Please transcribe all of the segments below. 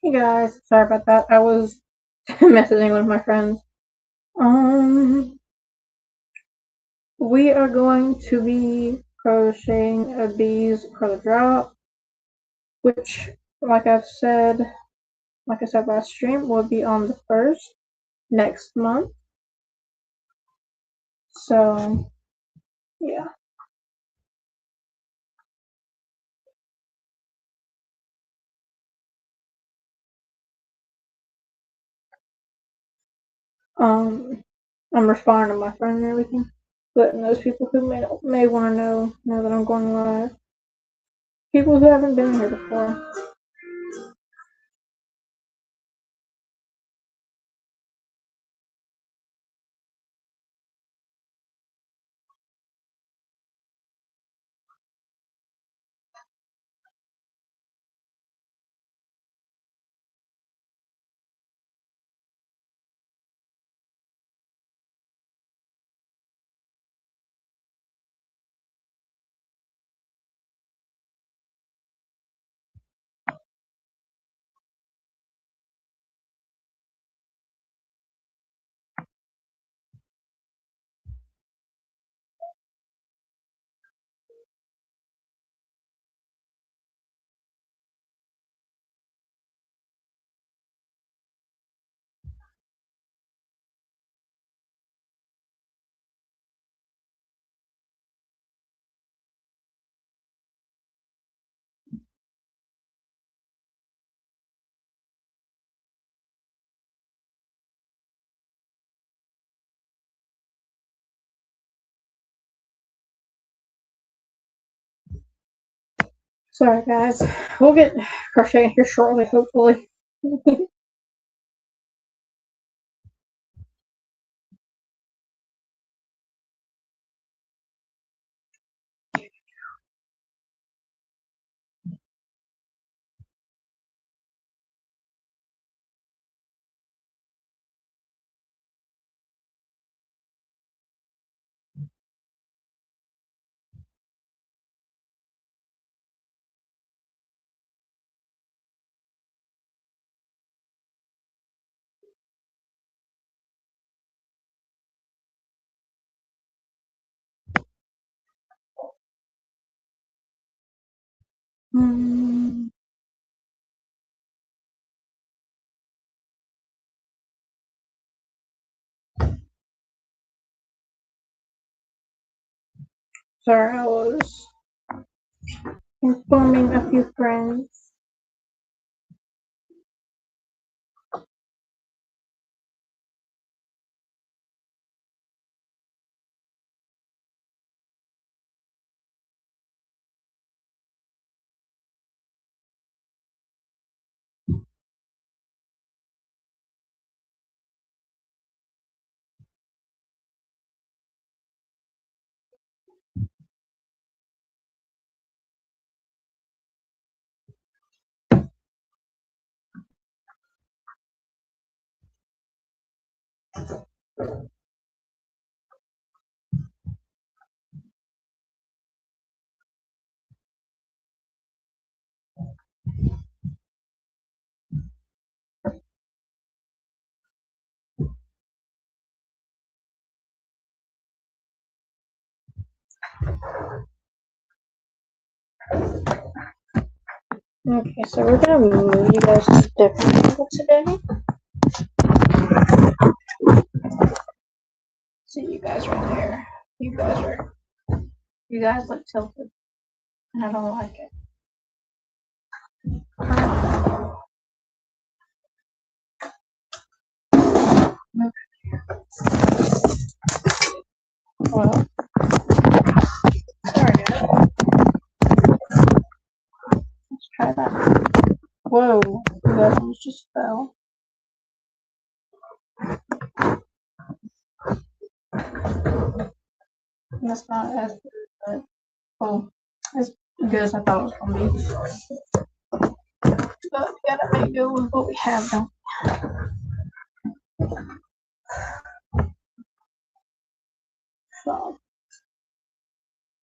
Hey guys, sorry about that. I was messaging with my friends. We are going to be crocheting a bees for the drop, which, like I said last stream, will be on the 1st next month. So, yeah. I'm responding to my friend and everything, letting those people who may want to know that I'm going live. People who haven't been here before. Sorry guys, we'll get crocheting here shortly, hopefully. Sorry, I was informing a few friends. Okay, so we're gonna move you guys to different angle today. See you guys right there. You guys look tilted, and I don't like it. Well, sorry guys. Let's try that. Whoa, you guys almost just fell. That's not as good, but as good as I thought it was gonna be. But we gotta make do with what we have, don't we? So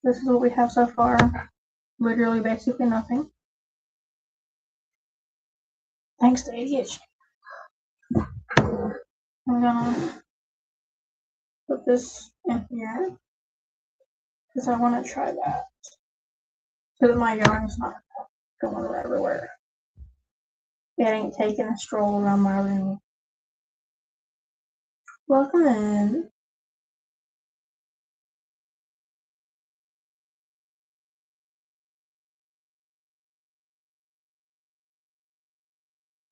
this is what we have so far. Literally, basically nothing. Thanks to ADHD. I'm gonna put this in here because I want to try that so that my yarn's not going everywhere. It ain't taking a stroll around my room. Welcome in.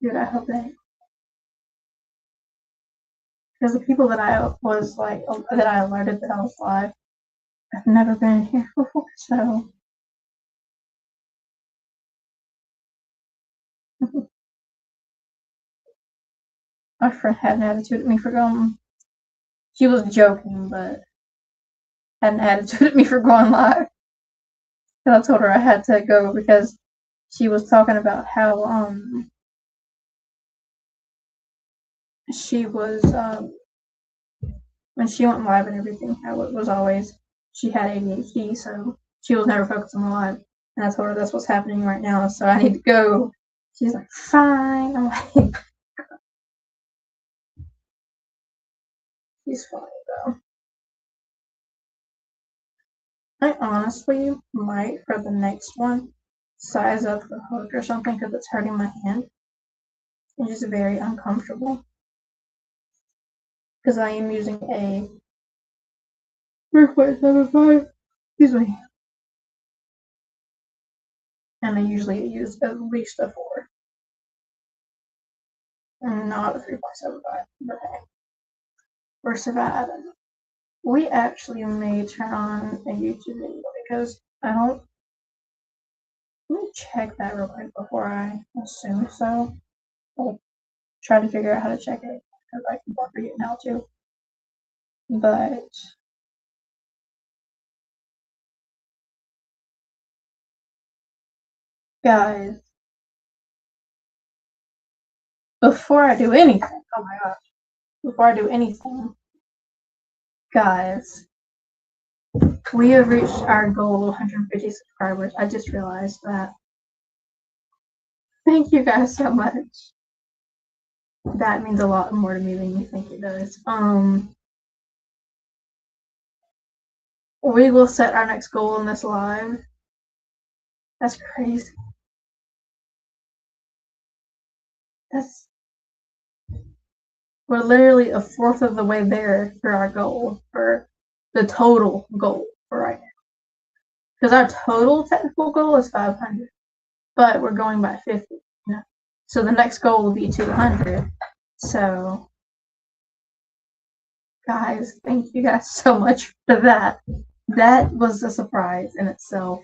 Dude, I hope they. Because the people that I was like, that I alerted that I was live, I've never been here before, so. My friend had an attitude at me for going. She was joking, but had an attitude at me for going live. And I told her I had to go because she was talking about how she was when she went live and everything, how it was always she had ADHD, so she was never focused on the live. And I told her that's what's happening right now, so I need to go. She's like, fine. I'm like, she's funny though. I honestly might, for the next one, size up the hook or something because it's hurting my hand. It's just very uncomfortable because I am using a 3.75. Excuse me. And I usually use at least a 4. And not a 3.75. But hey, we're surviving. We actually may turn on a YouTube video because I don't. Let me check that real quick before I assume so. I'll try to figure out how to check it because I can forget now too. But guys, before I do anything, oh my gosh, before I do anything, guys, we have reached our goal of 150 subscribers. I just realized that. Thank you guys so much. That means a lot more to me than you think it does. We will set our next goal in this live. That's crazy. We're literally a fourth of the way there for our goal, for the total goal for right now. Because our total technical goal is 500, but we're going by 50. You know? So the next goal will be 200. So, guys, thank you guys so much for that. That was a surprise in itself.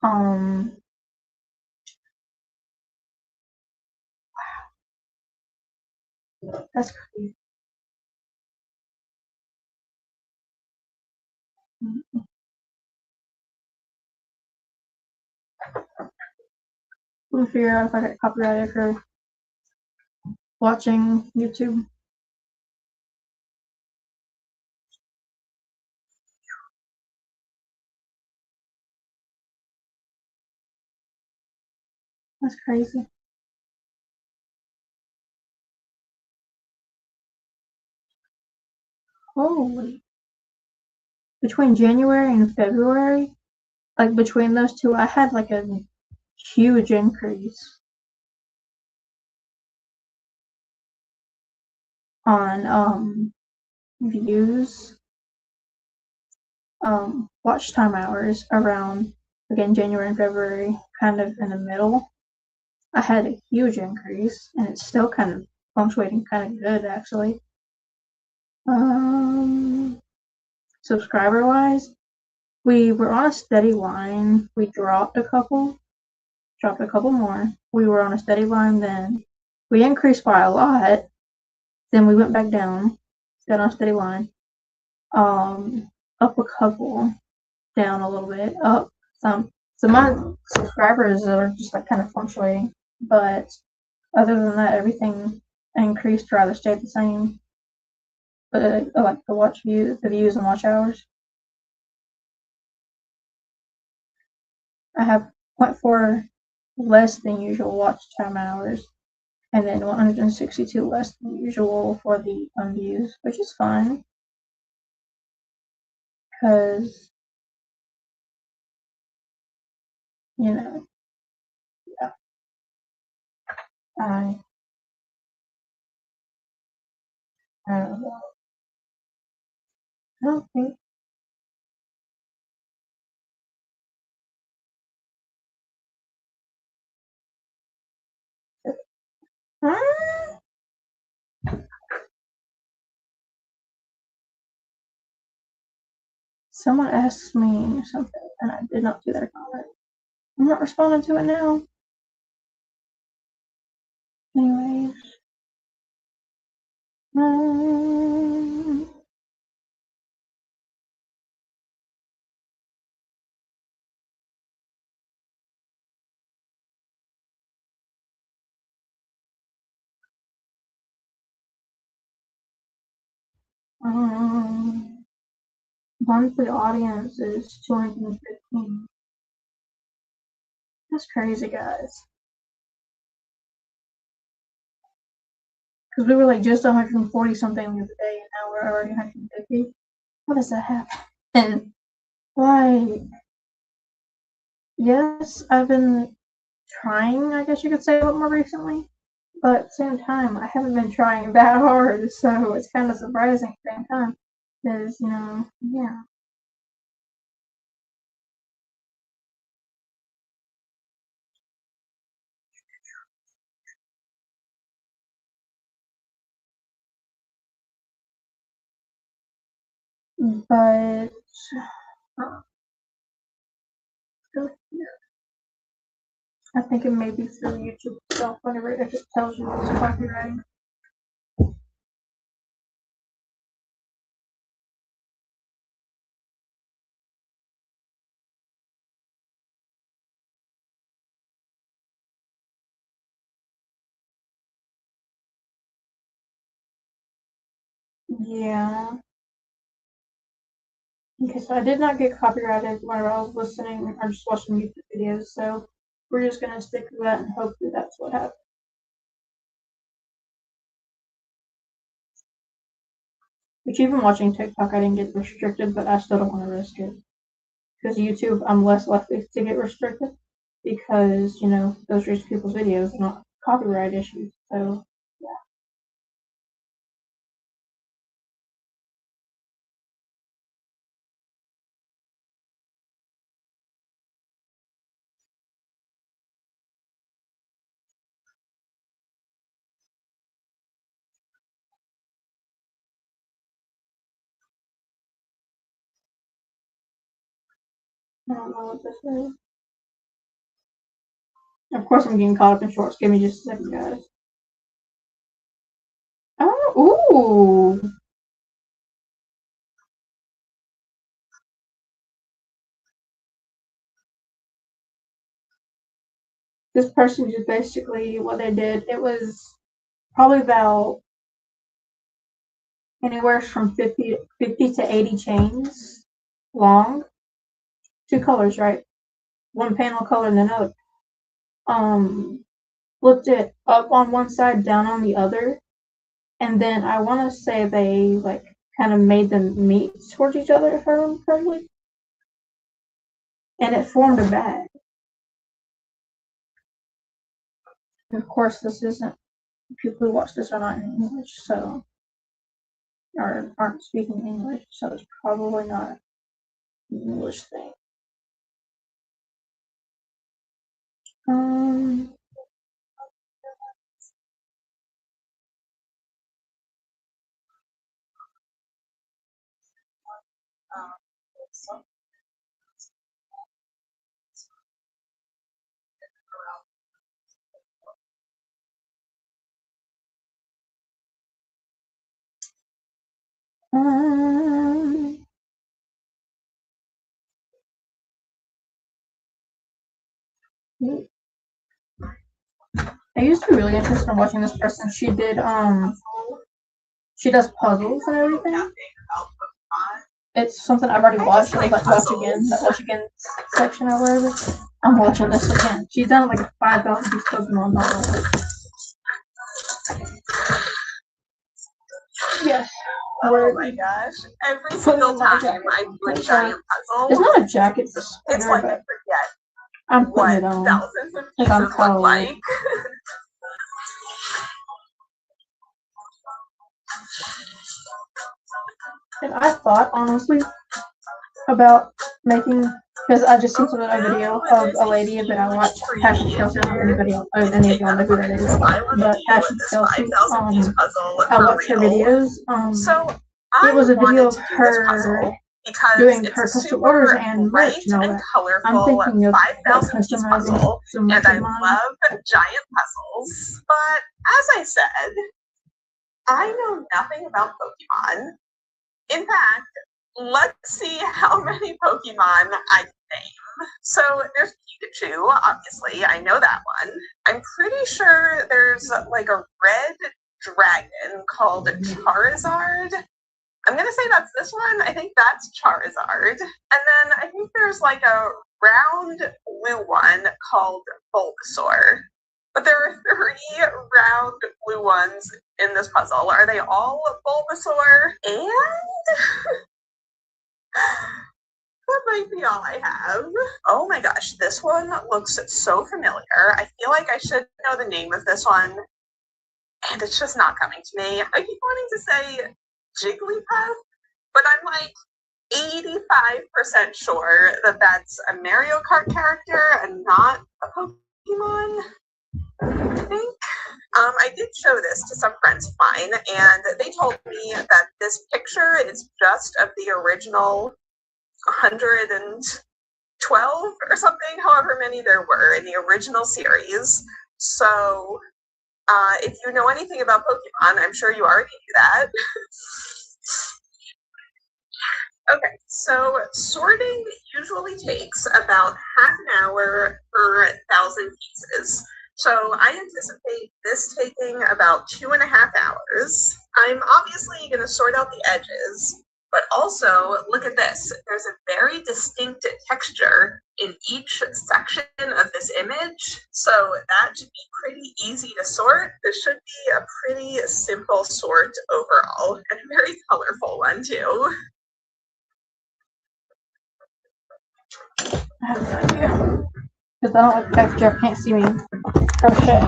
Wow. That's crazy. We'll figure out if I get copyrighted for watching YouTube. That's crazy. Holy. Between January and February, like between those two, I had like a huge increase on views, watch time hours around, again, January and February, kind of in the middle. I had a huge increase, and it's still kind of fluctuating kind of good, actually. Subscriber wise, we were on a steady line. We dropped a couple more. We were on a steady line then. We increased by a lot. Then we went back down, got on a steady line. Up a couple, down a little bit, up some. So my subscribers are just like kind of fluctuating. But other than that, everything increased, rather stayed the same. But like the views and watch hours. I have 0.4 less than usual watch time hours, and then 162 less than usual for the unviews, which is fine, because, you know, yeah, I, I don't know. I don't think. Ah! Someone asked me something, and I did not see their comment. I'm not responding to it now. Anyways. Monthly audience is 215. That's crazy, guys. Because we were like just 140 something the other day, and now we're already 150. How does that happen? Like, yes, I've been trying, I guess you could say, a little more recently. But at the same time, I haven't been trying that hard, so it's kind of surprising at the same time. Because, yeah. But, I think it may be through YouTube itself, whenever if it tells you it's copywriting. Yeah. Okay, so I did not get copyrighted whenever I was listening or just watching YouTube videos, so we're just gonna stick to that and hope that that's what happens. Which even watching TikTok, I didn't get restricted, but I still don't want to risk it. Because YouTube, I'm less likely to get restricted because, those are just people's videos, not copyright issues. So, yeah. I don't know what this is. Of course, I'm getting caught up in shorts. Give me just a second, guys. Oh, ooh. This person just basically what they did. It was probably about anywhere from 50 to 80 chains long. Two colors, right? One panel color and another. Flipped it up on one side, down on the other, and then I want to say they like kind of made them meet towards each other, if I remember correctly, and it formed a bag. And of course, this isn't people who watch this are not in English, so or aren't speaking English, so it's probably not an English thing. Um. I used to be really interested in watching this person. She does puzzles and everything. It's something I've already watched, and I'd like to watch again. That watch again section or whatever. I'm watching this again. She's done like a 5,000 piece Pokemon novel. Yes. Oh my gosh. Every single time I do a giant puzzle, it's not a jacket. It's like I forget I'm what putting it on thousands of pieces look like. And I thought, honestly, about making, because I just seen a video of a lady that I watched, Passion Kelsey. I don't know if anybody else, any of y'all know who that is, but Passion Kelsey, I watched her videos. It was a video of her doing her custom orders and merch and all that. I'm thinking of customizing some merch and I love giant puzzles, but as I said, I know nothing about Pokemon. In fact, let's see how many Pokemon I can name. So there's Pikachu, obviously, I know that one. I'm pretty sure there's like a red dragon called Charizard. I'm gonna say that's this one. I think that's Charizard. And then I think there's like a round blue one called Bulbasaur. But there are 3 round blue ones in this puzzle. Are they all Bulbasaur? And that might be all I have. Oh my gosh, this one looks so familiar. I feel like I should know the name of this one, and it's just not coming to me. I keep wanting to say Jigglypuff, but I'm like 85% sure that that's a Mario Kart character and not a Pokemon. I think. I did show this to some friends of mine, and they told me that this picture is just of the original 112 or something, however many there were in the original series. So if you know anything about Pokemon, I'm sure you already knew that. Okay, so sorting usually takes about half an hour per 1,000 pieces. So I anticipate this taking about 2.5 hours. I'm obviously going to sort out the edges, but also look at this. There's a very distinct texture in each section of this image. So that should be pretty easy to sort. This should be a pretty simple sort overall, and a very colorful one too. I have no idea. Because I don't like the fact that you can't see me crochet.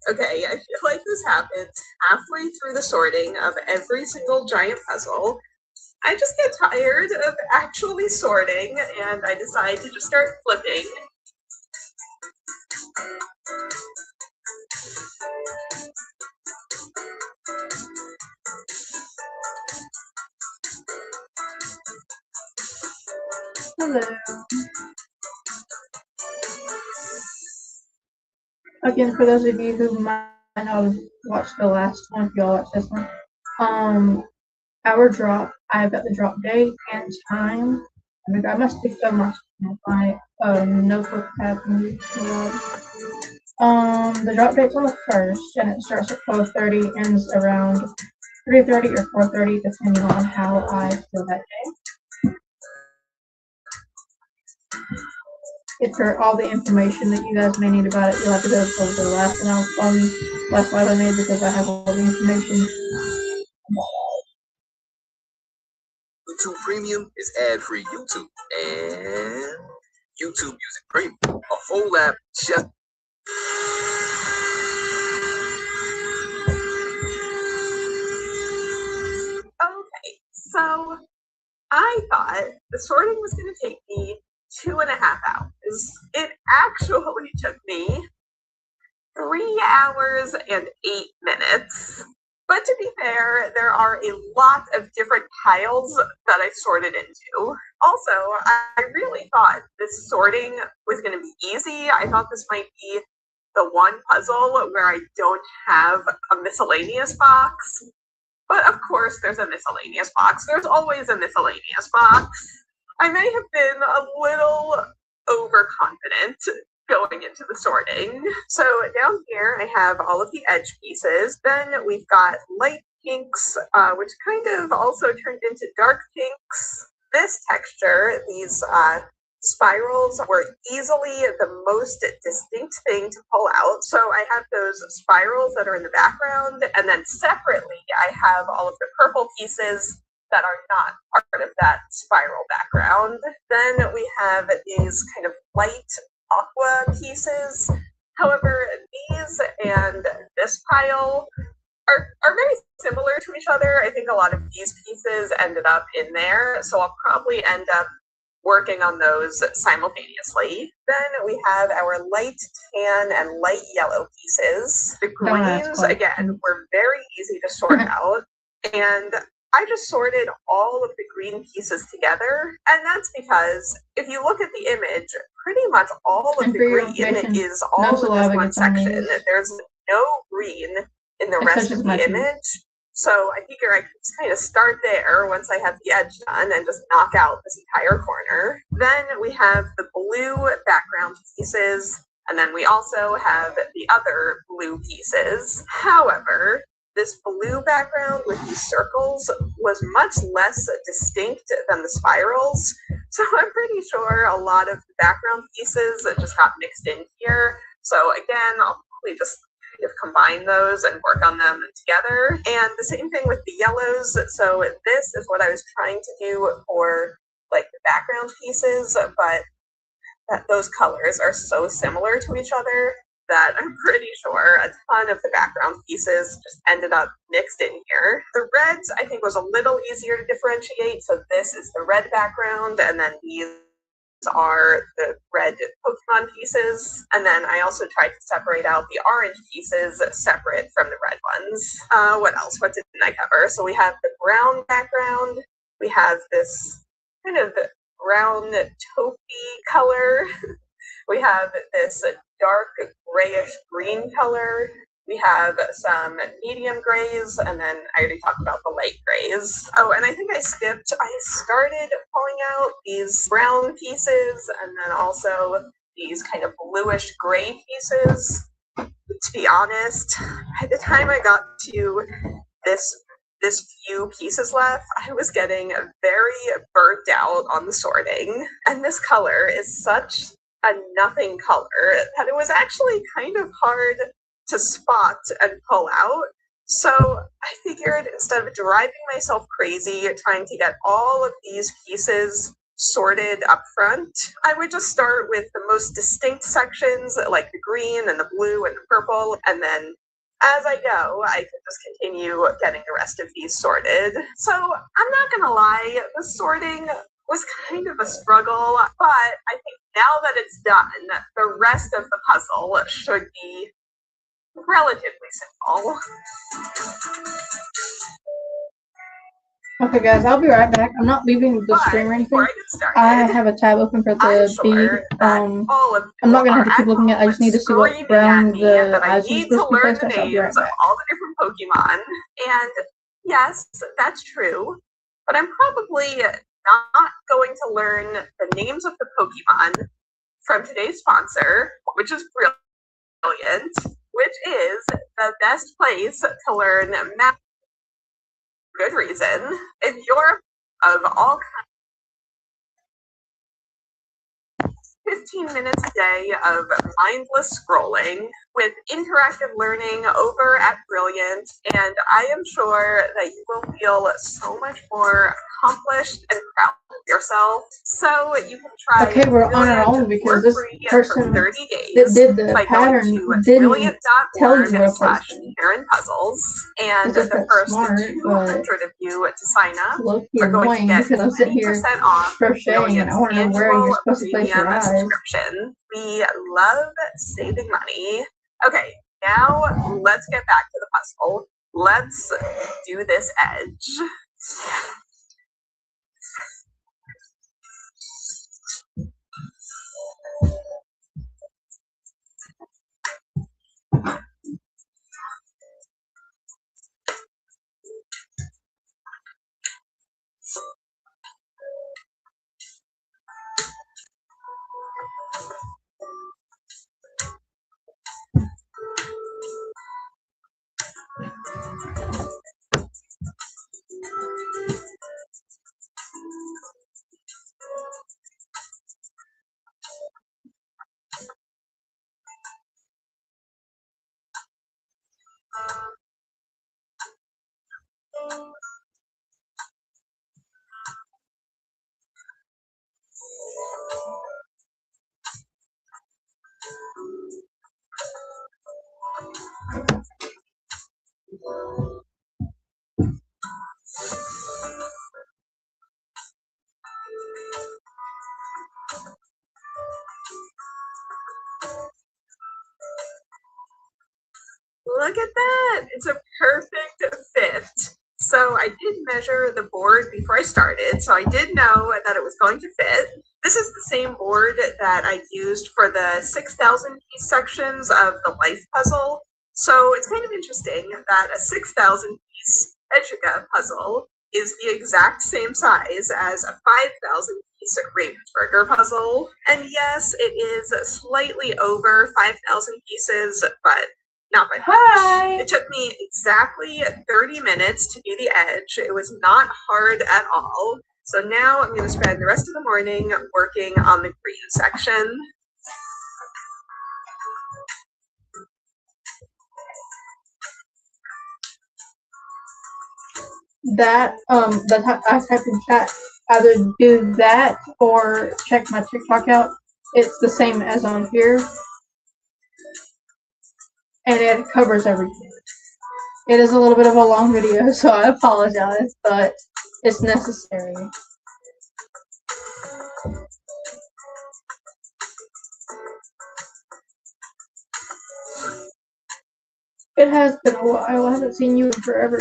Okay, I feel like this happens halfway through the sorting of every single giant puzzle. I just get tired of actually sorting, and I decide to just start flipping. Hello. Again, for those of you who might not have watched the last one, if y'all watched this one, our drop, I've got the drop date and time. I must be so much my notebook tab. The drop date's on the 1st, and it starts at 12:30, ends around 3:30 or 4:30, depending on how I feel that day. It's for all the information that you guys may need about it. You'll have to go to the last last live I made, because I have all the information. YouTube Premium is ad-free YouTube and YouTube Music Premium, a whole app just. Okay, so I thought the sorting was going to take me 2.5 hours. It actually took me 3 hours and 8 minutes. But But to be fair, there are a lot of different piles that I sorted into. Also, I really thought this sorting was going to be easy. I thought this might be the one puzzle where I don't have a miscellaneous box. But of course, there's a miscellaneous box. There's always a miscellaneous box. I may have been a little overconfident going into the sorting. So down here, I have all of the edge pieces. Then we've got light pinks, which kind of also turned into dark pinks. This texture, these spirals, were easily the most distinct thing to pull out. So I have those spirals that are in the background, and then separately, I have all of the purple pieces that are not part of that spiral background. Then we have these kind of light aqua pieces. However, these and this pile are very similar to each other. I think a lot of these pieces ended up in there, so I'll probably end up working on those simultaneously. Then we have our light tan and light yellow pieces. The greens, again, were very easy to sort out, and I just sorted all of the green pieces together, and that's because if you look at the image, pretty much all of the green is all in this one section. There's no green in the rest of the image, so I figure I can just kind of start there once I have the edge done and just knock out this entire corner. Then we have the blue background pieces, and then we also have the other blue pieces. However, this blue background with these circles was much less distinct than the spirals. So I'm pretty sure a lot of the background pieces just got mixed in here. So again, I'll probably just kind of combine those and work on them together. And the same thing with the yellows. So this is what I was trying to do for like the background pieces, but those colors are so similar to each other that I'm pretty sure a ton of the background pieces just ended up mixed in here. The reds, I think, was a little easier to differentiate. So this is the red background, and then these are the red Pokemon pieces. And then I also tried to separate out the orange pieces separate from the red ones. What else? What didn't I cover? So we have the brown background. We have this kind of brown taupey color. We have this dark grayish green color. We have some medium grays, and then I already talked about the light grays. Oh, and I think I started pulling out these brown pieces, and then also these kind of bluish gray pieces. To be honest, by the time I got to this few pieces left, I was getting very burnt out on the sorting. And this color is such a nothing color that it was actually kind of hard to spot and pull out. So I figured instead of driving myself crazy trying to get all of these pieces sorted up front, I would just start with the most distinct sections like the green and the blue and the purple, and then as I go, I can just continue getting the rest of these sorted. So I'm not gonna lie, the sorting was kind of a struggle, but I think now that it's done, the rest of the puzzle should be relatively simple. Okay, guys, I'll be right back. I'm not leaving the stream or anything. I have a tab open for the bead. I'm not gonna have to keep looking at it. I just need to see what brown the eyes are supposed to be placed. I'll be right back. All the different Pokemon, and yes, that's true. But I'm probably not going to learn the names of the Pokemon from today's sponsor, which is brilliant, which is the best place to learn math. Good reason. If you're of all kinds, 15 minutes a day of mindless scrolling with interactive learning over at Brilliant, and I am sure that you will feel so much more accomplished and proud of yourself. So you can try. Okay, we're on our own because this person that did the pattern didn't tell you what Karen Puzzles, and the first 200 of you to sign up are going to get 20% off crocheting, and I want to know where you're supposed to place your eyes. Subscription. We love saving money. Okay, now let's get back to the puzzle. let's do this edge. Look at that, it's a perfect fit. So I did measure the board before I started, so I did know that it was going to fit. This is the same board that I used for the 6,000 piece sections of the life puzzle. So it's kind of interesting that a 6,000 piece Edgiga puzzle is the exact same size as a 5,000 piece Ravensburger puzzle. And yes, it is slightly over 5,000 pieces, but not by much. Hi. It took me exactly 30 minutes to do the edge. It was not hard at all. So now I'm going to spend the rest of the morning working on the green section. That I typed in chat. Either do that or check my TikTok out. It's the same as on here, and it covers everything. It is a little bit of a long video, so I apologize, but it's necessary. It has been a while. I haven't seen you in forever.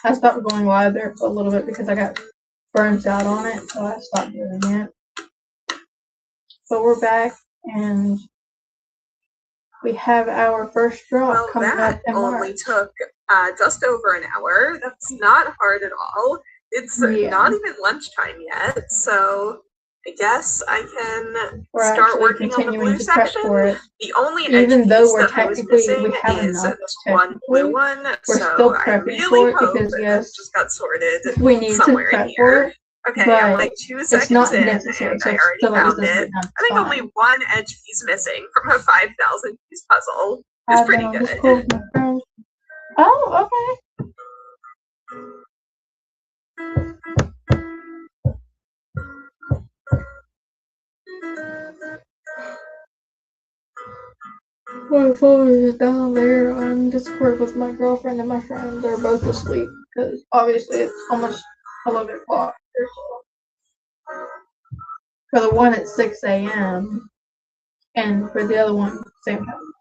I stopped going live there for a little bit because I got burnt out on it, so I stopped doing it. But we're back, and we have our first drop coming up in March. Only took just over an hour. That's not hard at all. It's not even lunchtime yet, so I guess I can start working on the blue section. The only even though we're that I was technically missing we have is enough this one blue one. we're so still I prepping really for it hope because yes, it just got sorted we need to somewhere prep in for here. it. Okay, but I'm like 2 seconds it's not in, necessary, and so I it's already still like found it. I think only one edge piece missing from a 5,000 piece puzzle is pretty good. Oh, okay. My phone is down there on Discord with my girlfriend and my friend. They're both asleep because obviously it's almost 11 o'clock. For the one at 6 a.m. and for the other one, same time.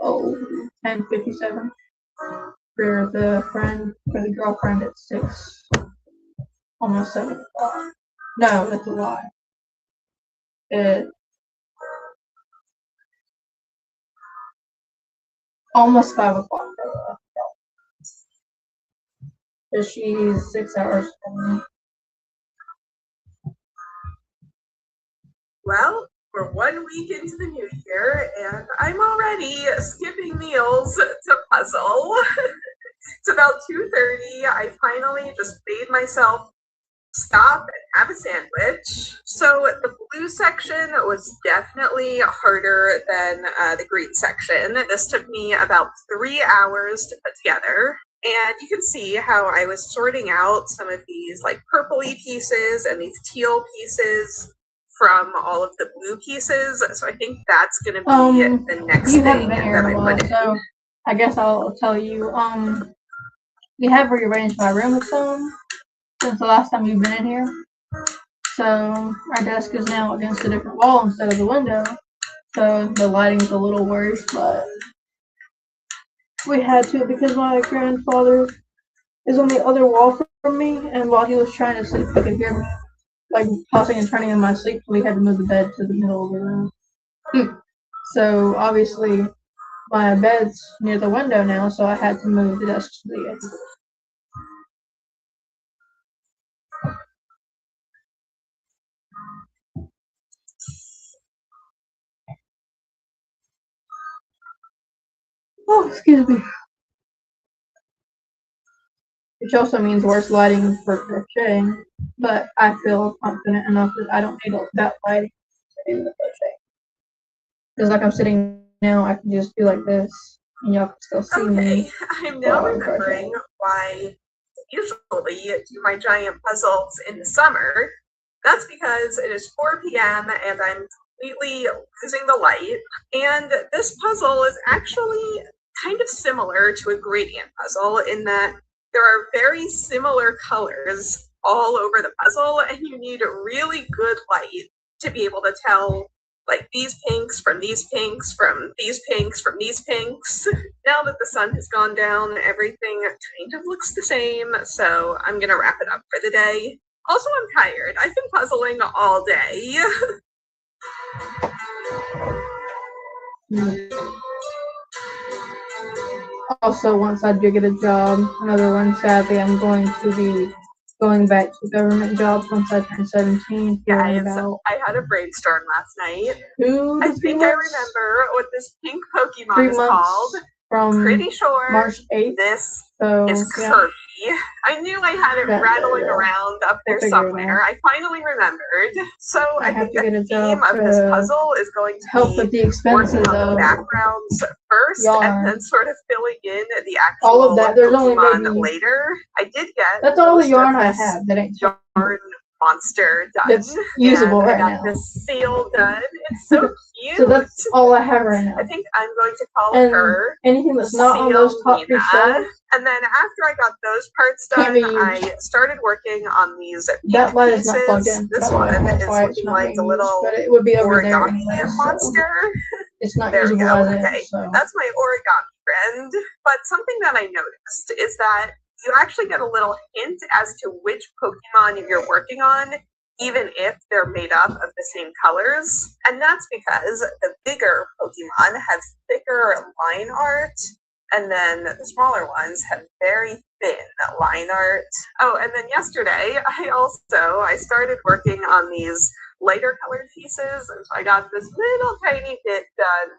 So, 10:57. For the girlfriend at 6, almost 7 o'clock. No, that's a lie. It's almost 5 o'clock. Because she's 6 hours from me. Well, we're 1 week into the new year, and I'm already skipping meals to puzzle. It's about 2:30. I finally just made myself stop and have a sandwich. So the blue section was definitely harder than the green section. This took me about 3 hours to put together. And you can see how I was sorting out some of these like purpley pieces and these teal pieces from all of the blue pieces. So I think that's going to be the next thing that I put in. So I guess I'll tell you. We have rearranged my room some since the last time you've been in here. So our desk is now against a different wall instead of the window. So the lighting's a little worse, but We had to because my grandfather is on the other wall from me, and while he was trying to sleep, he could hear me like tossing and turning in my sleep. So we had to move the bed to the middle of the room. So obviously, my bed's near the window now, so I had to move the desk to the edge. Oh, excuse me. Which also means worse lighting for crocheting, but I feel confident enough that I don't need that lighting to do the crochet. Because like I'm sitting now, I can just do like this, and y'all can still see me. Okay, I'm now remembering why I usually do my giant puzzles in the summer. That's because it is 4 p.m. and I'm completely losing the light. And this puzzle is actually kind of similar to a gradient puzzle in that there are very similar colors all over the puzzle, and you need really good light to be able to tell like these pinks from these pinks from these pinks from these pinks. Now that the sun has gone down, everything kind of looks the same, so I'm gonna wrap it up for the day. Also, I'm tired. I've been puzzling all day. Also, once I do get a job, another one, sadly, I'm going to be going back to government jobs once I turn 17. Guys, I had a brainstorm last night. I think I remember what this pink Pokemon is called. From pretty sure March 8th. This So, is Kirby. I knew I had it rattling around up there somewhere. I finally remembered. So I think the theme of this puzzle is going to help with the expenses working on the of backgrounds first yarn. and then sort of filling in the actual all of that. There's Pokemon only maybe later. I did get that's all the yarn I have that ain't yarn monster done. That's usable and right I now. got this seal done. It's so cute. So that's all I have right now. I think I'm going to call and her anything that's not on those top 3 shelves. And then after I got those parts done, I started working on these that light pieces. is not plugged in. This one is looking like a little but it would be over origami there monster. It's not there we usable go. as Okay, is, so. that's my origami friend. But something that I noticed is that you actually get a little hint as to which Pokemon you're working on, even if they're made up of the same colors. And that's because the bigger Pokemon have thicker line art, and then the smaller ones have very thin line art. Oh, and then yesterday, I started working on these lighter colored pieces, and so I got this little tiny bit done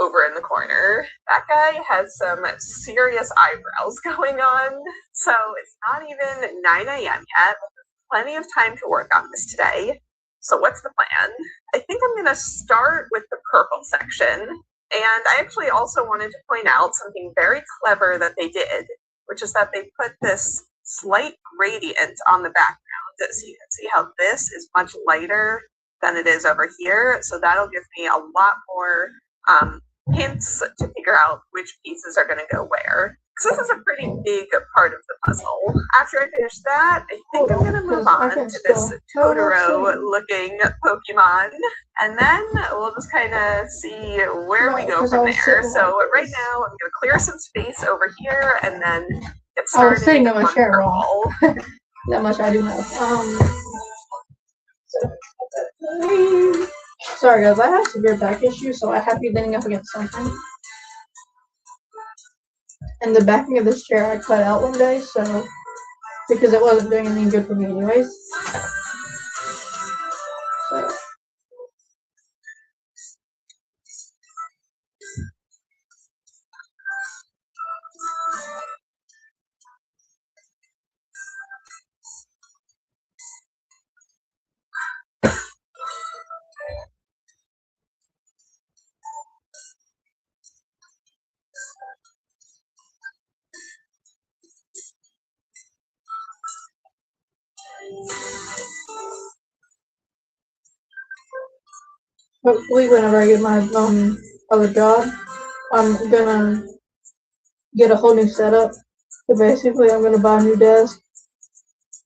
over in the corner. That guy has some serious eyebrows going on, so it's not even 9 a.m. yet. Plenty of time to work on this today. So what's the plan? I think I'm going to start with the purple section. And I actually also wanted to point out something very clever that they did, which is that they put this slight gradient on the background. So you can see how this is much lighter than it is over here. So that'll give me a lot more hints to figure out which pieces are going to go where. Because this is a pretty big part of the puzzle. After I finish that, I think I'm going to move on to this Totoro-looking Pokemon. And then we'll just kind of see where we go from there. So right now, I'm going to clear some space over here and then get started. I was sitting in my chair wrong. That much I do know. Sorry guys, I have severe back issues, so I have to be leaning up against something. And the backing of this chair I cut out one day, so because it wasn't doing anything good for me anyways. So. Hopefully, whenever I get my other job, I'm gonna get a whole new setup. So basically, I'm gonna buy a new desk,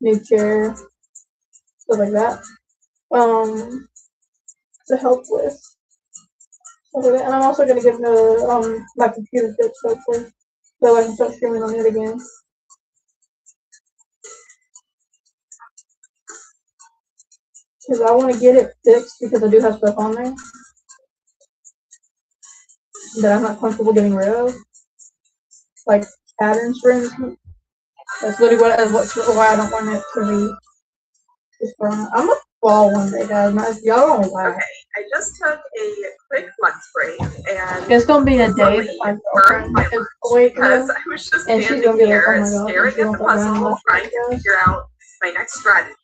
new chair, stuff like that. To help with stuff like that. And I'm also gonna get another my computer fixed hopefully. So I can start screaming on it again. Because I want to get it fixed because I do have stuff on there that I'm not comfortable getting rid of. Like patterns, for instance. That's literally why I don't want it to be just thrown out. I'm gonna fall one day, guys. Y'all don't laugh. Okay, I just took a quick lunch break and It's gonna be a day really that my burned girlfriend my is lunch awake because now, I was just and she's standing gonna be like, here "Oh my god," staring she at wants the to run puzzle, off trying to with us. figure out my next strategy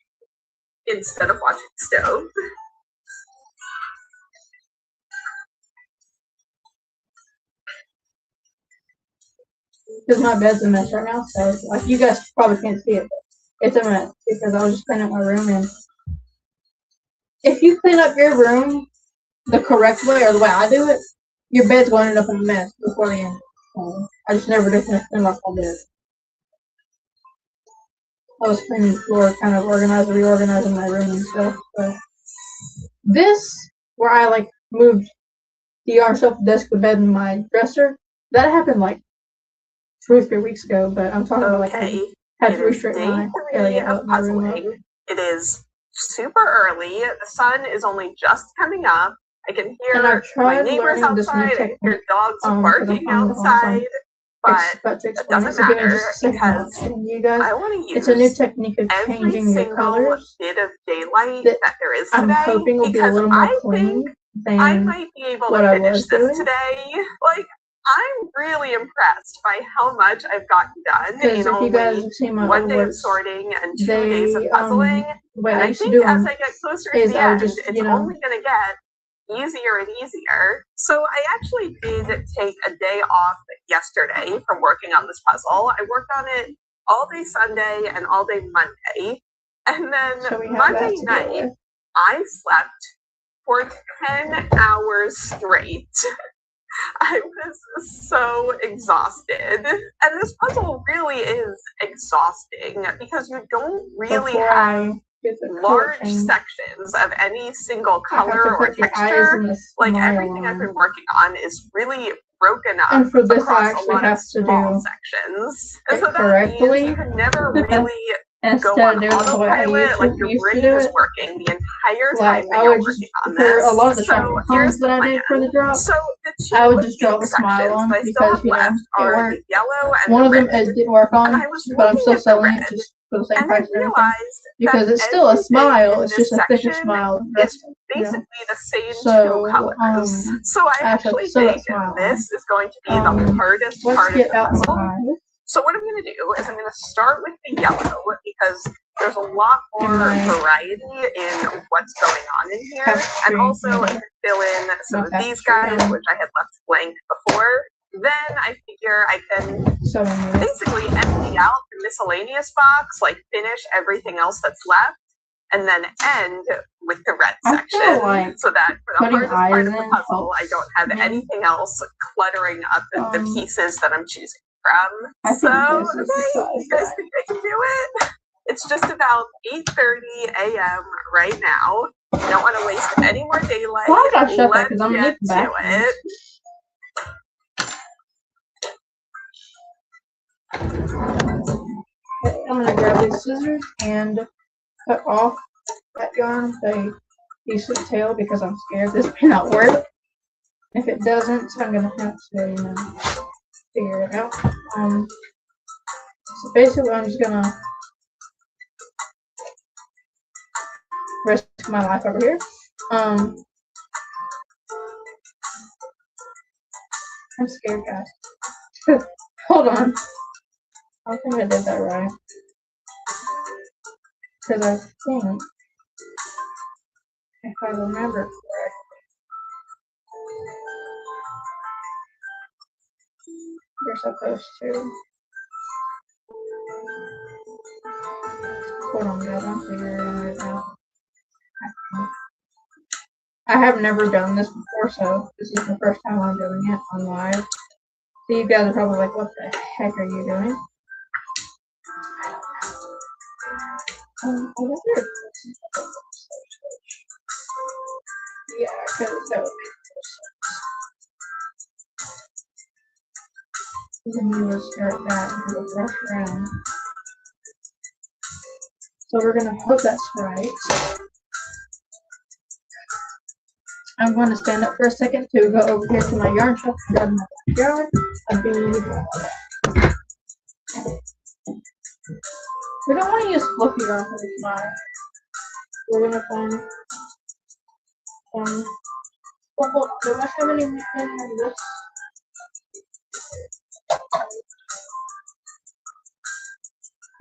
instead of watching the stove. Because my bed's a mess right now, so like you guys probably can't see it, but it's a mess because I was just cleaning up my room. And if you clean up your room the correct way or the way I do it, your bed's going to end up in a mess before the end. So I just never did clean up my bed. I was cleaning the floor, kind of reorganizing my room and stuff. But this, where I like moved the arm shelf, desk, the bed, and my dresser, that happened like 2 or 3 weeks ago. But I'm talking about like I had to It is restrict day my 3 area of up, my room up. puzzling. It is super early. The sun is only just coming up. I can And hear I've my tried neighbors learning this new outside. I can hear technique, dogs 'cause barking I'm outside. But about to it explain it. doesn't So give me matter just a second while I'm because showing you guys. I want to It's a new use technique of every changing your single colors bit of daylight that that there is I'm today hoping will be a because little more I clean think I than might be able what to I finish was this doing. today. Like, I'm really impressed by how much I've gotten done Because in if you guys only have seen my 1 old day of works, sorting and 2 days of puzzling. the way And I I used to think do as them I get closer to is the I would end, just, it's only going to get easier and easier. So I actually did take a day off yesterday from working on this puzzle. I worked on it all day Sunday and all day Monday. And then so we have Monday that to deal night, with. I slept for 10 hours straight. I was so exhausted. And this puzzle really is exhausting because you don't really Before have I get the large color change, sections of any single I have color to or put the eyes texture. in the Like smile everything I've line. been working on is really broken up And for this, I across a actually lot of have to small do sections. And it so that means correctly you can never really go instead on of doing it the way I autopilot, like your used to brain do is it. working the entire Like time that I you're would just, working on for a lot of this. the So short here's songs the that I did for the plan. drop, So the two I would just draw big the smile sections on that I still because have you know left it are the worked. yellow and One the of them red. it didn't work And on, I was but I'm looking still at the selling it red, just for the same and I price and everything realized because that it's still a everything smile. in It's this just a thicker section smile. is You know. basically the same So, two colors. So I I have to actually sew that think smile this is going to be the on. hardest Let's part of get the puzzle. outside. So what I'm going to do is I'm going to start with the yellow because there's a lot more my variety in what's going on in here. And tapestry, also I yeah. can fill in some My of these tapestry, guys, which I had left blank before. Then I figure I can sewing it. basically empty out the miscellaneous box, like finish everything else that's left, and then end with the red I section, feel like so that for the putting hardest part eyes of the in puzzle, I don't have helps me. anything else cluttering up the pieces that I'm choosing from. I So, think this is the okay, size you guys think I can do it? It's just about 8:30 a.m. right now. I don't want to waste any more daylight. Why did I shut that? Let's Because I'm gonna get need the to bathroom. it. Okay, I'm gonna grab these scissors and cut off that yarn, the piece of the tail, because I'm scared this may not work. If it doesn't, I'm gonna have to, you know, figure it out. So basically, I'm just gonna risk my life over here. I'm scared, guys. Hold on. I don't think I did that right. Because I think, if I remember correctly, you're supposed to. Hold on, guys. I'm figuring it out. I have never done this before, so this is the first time I'm doing it on live. So you guys are probably like, what the heck are you doing? I wonder if this is yeah, because that would make more sense. then you will start that and it'll brush around. So we're gonna hope that's right. I'm going to stand up for a second to go over here to my yarn shop and grab my yarn. We don't want to use fluffy yarn for this model. We're gonna find do I have any more of this?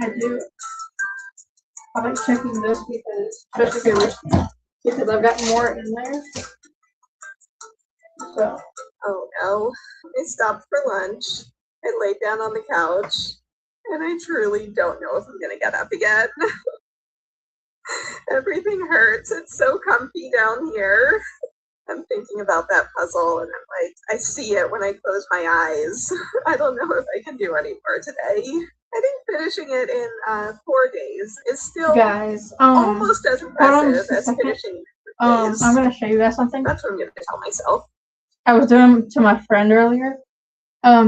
I do. I like checking this because, because I've got more in there. So. Oh no. I stopped for lunch. I laid down on the couch. And I truly don't know if I'm gonna get up again. Everything hurts. It's so comfy down here. I'm thinking about that puzzle and I'm like, I see it when I close my eyes. I don't know if I can do any more today. I think finishing it in 4 days is still almost as impressive as finishing it in 3 days. I'm gonna show you guys something. That's what I'm gonna tell myself. I was doing to my friend earlier.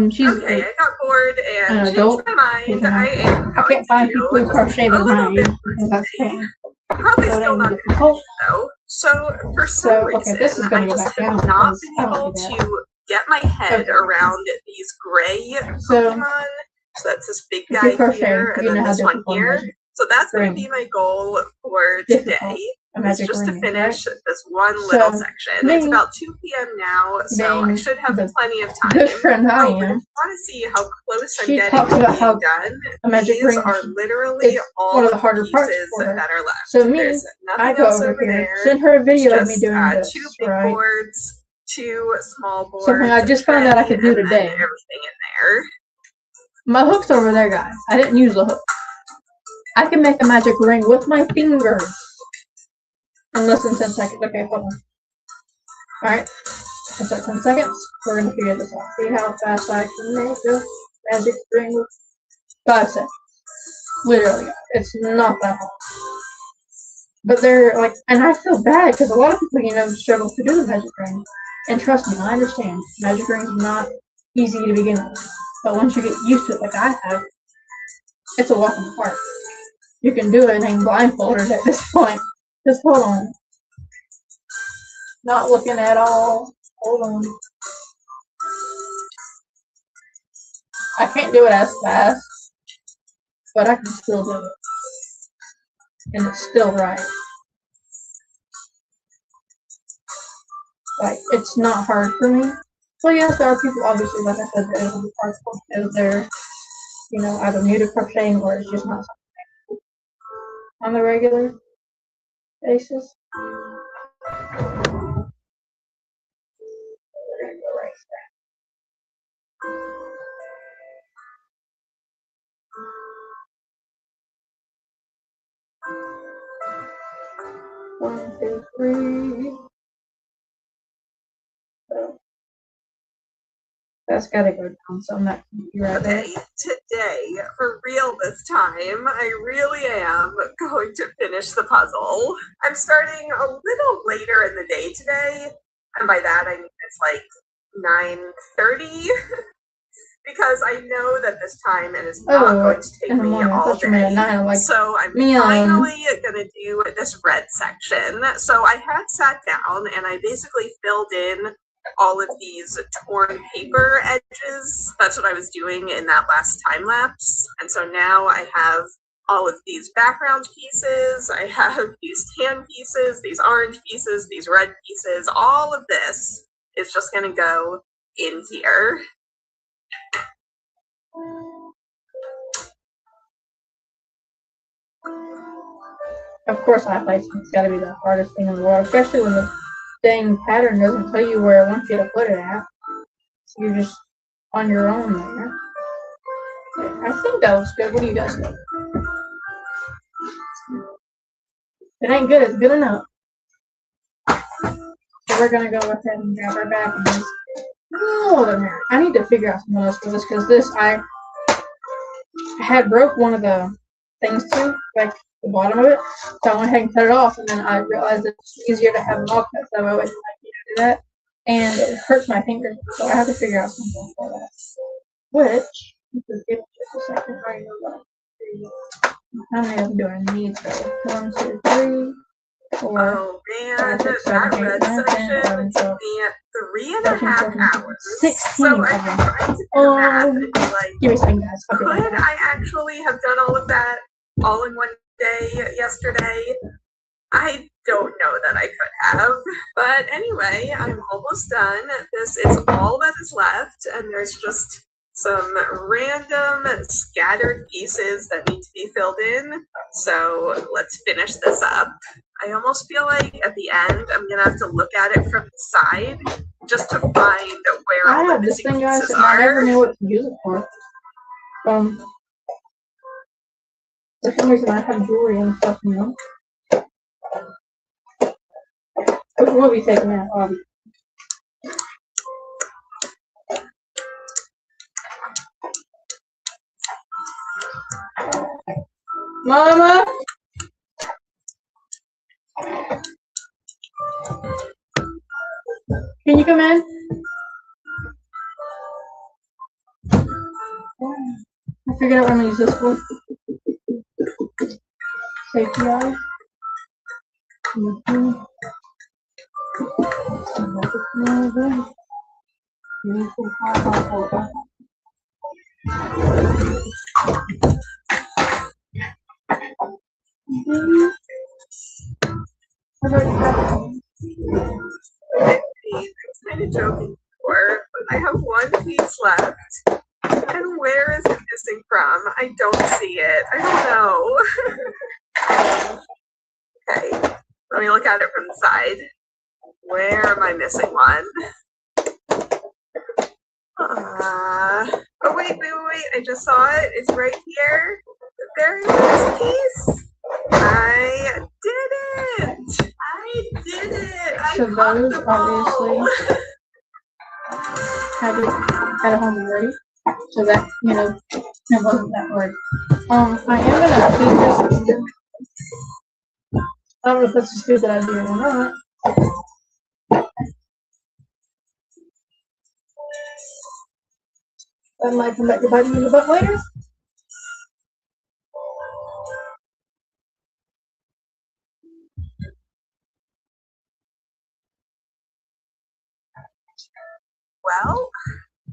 She's okay, I got bored and changed my mind. I can't find people who crochet with my age because that's pain. Probably still not difficult though. So for some reason, this is I just have not been able to get my head around these gray Pokemon. So that's this big guy here, and then this one here. So that's going to be my goal for today. Is just to finish this one little section. It's about 2 p.m. now, so I should have plenty of time. Good friend I am. I want to see how close I'm getting to being done. These are literally all one of the harder parts that are left. So me, I go over here, send her a video of me doing this, 2 big boards, 2 small boards. Something I just found out I could do today. Everything in there. My hook's over there, guys. I didn't use the hook. I can make a magic ring with my fingers. In less than 10 seconds. Okay, hold on. Alright. It's at 10 seconds. We're going to figure this out. See how fast I can make a magic ring with 5 seconds. Literally. It's not that hard. But they're like, and I feel bad because a lot of people, struggle to do the magic ring. And trust me, I understand. Magic ring is not easy to begin with. But once you get used to it, like I have, it's a walk in the park. You can do anything blindfolded at this point. Just hold on. Not looking at all. Hold on. I can't do it as fast, but I can still do it. And it's still right. Like, it's not hard for me. So yes, there are people, obviously, like I said, that it'll be hard for because they're, either new to crocheting or it's just not something on the regular basis. One, two, three. So that's gotta go down, so I'm not right there. Today, for real this time, I really am going to finish the puzzle. I'm starting a little later in the day today, and by that I mean it's like 9:30. Because I know that this time it is not going to take me all day. So I'm finally going to do this red section. So I had sat down and I basically filled in all of these torn paper edges. That's what I was doing in that last time lapse. And so now I have all of these background pieces. I have these tan pieces, these orange pieces, these red pieces. All of this is just going to go in here. Of course, I think it's got to be the hardest thing in the world, especially when the dang pattern doesn't tell you where it wants you to put it at. So you're just on your own there. I think that looks good. What do you guys think? If it ain't good, it's good enough. So we're gonna go ahead and grab our back and just hold it there. I need to figure out something else for this because this I had broke one of the things too, like the bottom of it. So I went ahead and cut it off, and then I realized it's easier to have them all cut, so I always like to do that. And it hurts my fingers, so I have to figure out something for that. Which, just give me just a second. I know that. How many of do I need? So 1, 2, 3, 4. Oh man, 5, 6, that 7, 8, red 9, 10, section 11, took 12, me 3.5 13, 14, hours. 16 So of I'm them. trying to do the math and be like, Give me a second, guys. I'll be right could back. I actually have done all of that all in one day yesterday? I don't know that I could have. But anyway, I'm almost done. This is all that is left, and there's just some random scattered pieces that need to be filled in. So let's finish this up. I almost feel like at the end, I'm gonna have to look at it from the side just to find where I all the have this missing thing, guys, pieces and I never are. knew what to use it for. For some reason, I have jewelry and stuff in them. Which will be taken out, obviously. Mama! Can you come in? I figured out what I'm gonna use this for. Safety eye. I was kind of joking before, but I have one piece left. And where is it missing from? I don't see it. I don't know. Okay, let me look at it from the side. Where am I missing one? Oh, wait. I just saw it. It's right here. The very last piece. I did it. I So caught those the ball. obviously have it at home ready. So that, it wasn't that hard. I am gonna keep this. I don't know if that's a stupid idea or not. That might come back to bite me in the butt later. Well,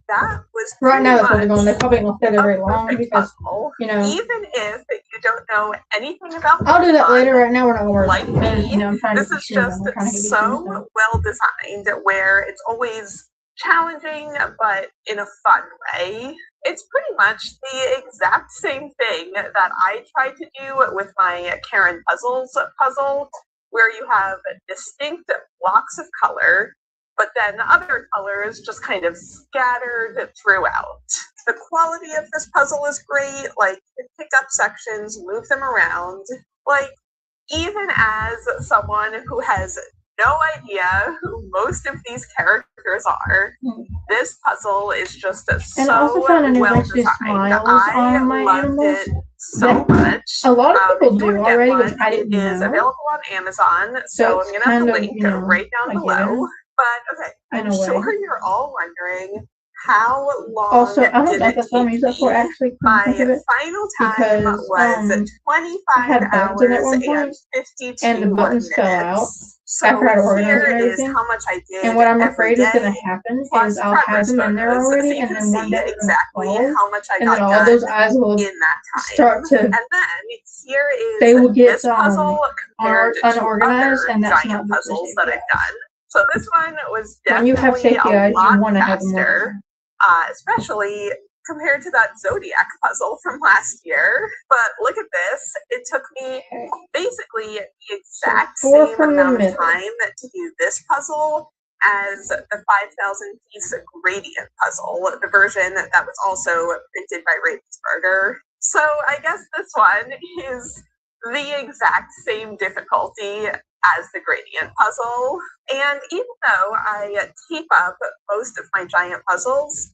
that was Right now, that's what pretty they're going. They much probably won't stay there a very long perfect because, puzzle. you know. Even if you don't know anything about I'll do that Pokemon, later. Right now, we're not gonna worry. like me, I'm trying this to is get these just done. We're trying to get these so done. well designed where it's always challenging, but in a fun way. It's pretty much the exact same thing that I tried to do with my Karen Puzzles puzzle, where you have distinct blocks of color, but then other colors just kind of scattered throughout. The quality of this puzzle is great. Like, you pick up sections, move them around. Like, even as someone who has no idea who most of these characters are, this puzzle is just And I also found a new well way to do designed. smiles I on my loved animals. it so much. A lot of people If you do wanna get already, one, which I didn't it is know. available on Amazon, So so it's I'm gonna have kind the of, link you know, right down I get below. it. But okay, In I'm a way. sure you're all wondering how long Also, I don't did know it if that's what I'm take using that for, me? actually. Come to My think of it. final time Because, was I 25 had buttons in at hours one and point, 52 and the buttons minutes. fell out So after I had organized here and is everything. how much I did And what I'm every afraid is going day, to happen plus is I'll have progress them in there photos, so already, you and can then one see day they're going to exactly fall, how much I and then got all done those eyes will in that time. start to, And then here is they will get this puzzle compared to unorganized, other and that's giant not good for puzzles safety that I've eyes. done. So this one was When you have definitely safety a eyes, you lot want to have them faster, working. especially compared to that Zodiac puzzle from last year. But look at this. It took me basically the exact So 4 same from the amount of middle. time to do this puzzle as the 5,000 piece gradient puzzle, the version that was also printed by Ravensburger. So I guess this one is the exact same difficulty as the gradient puzzle. And even though I tape up most of my giant puzzles,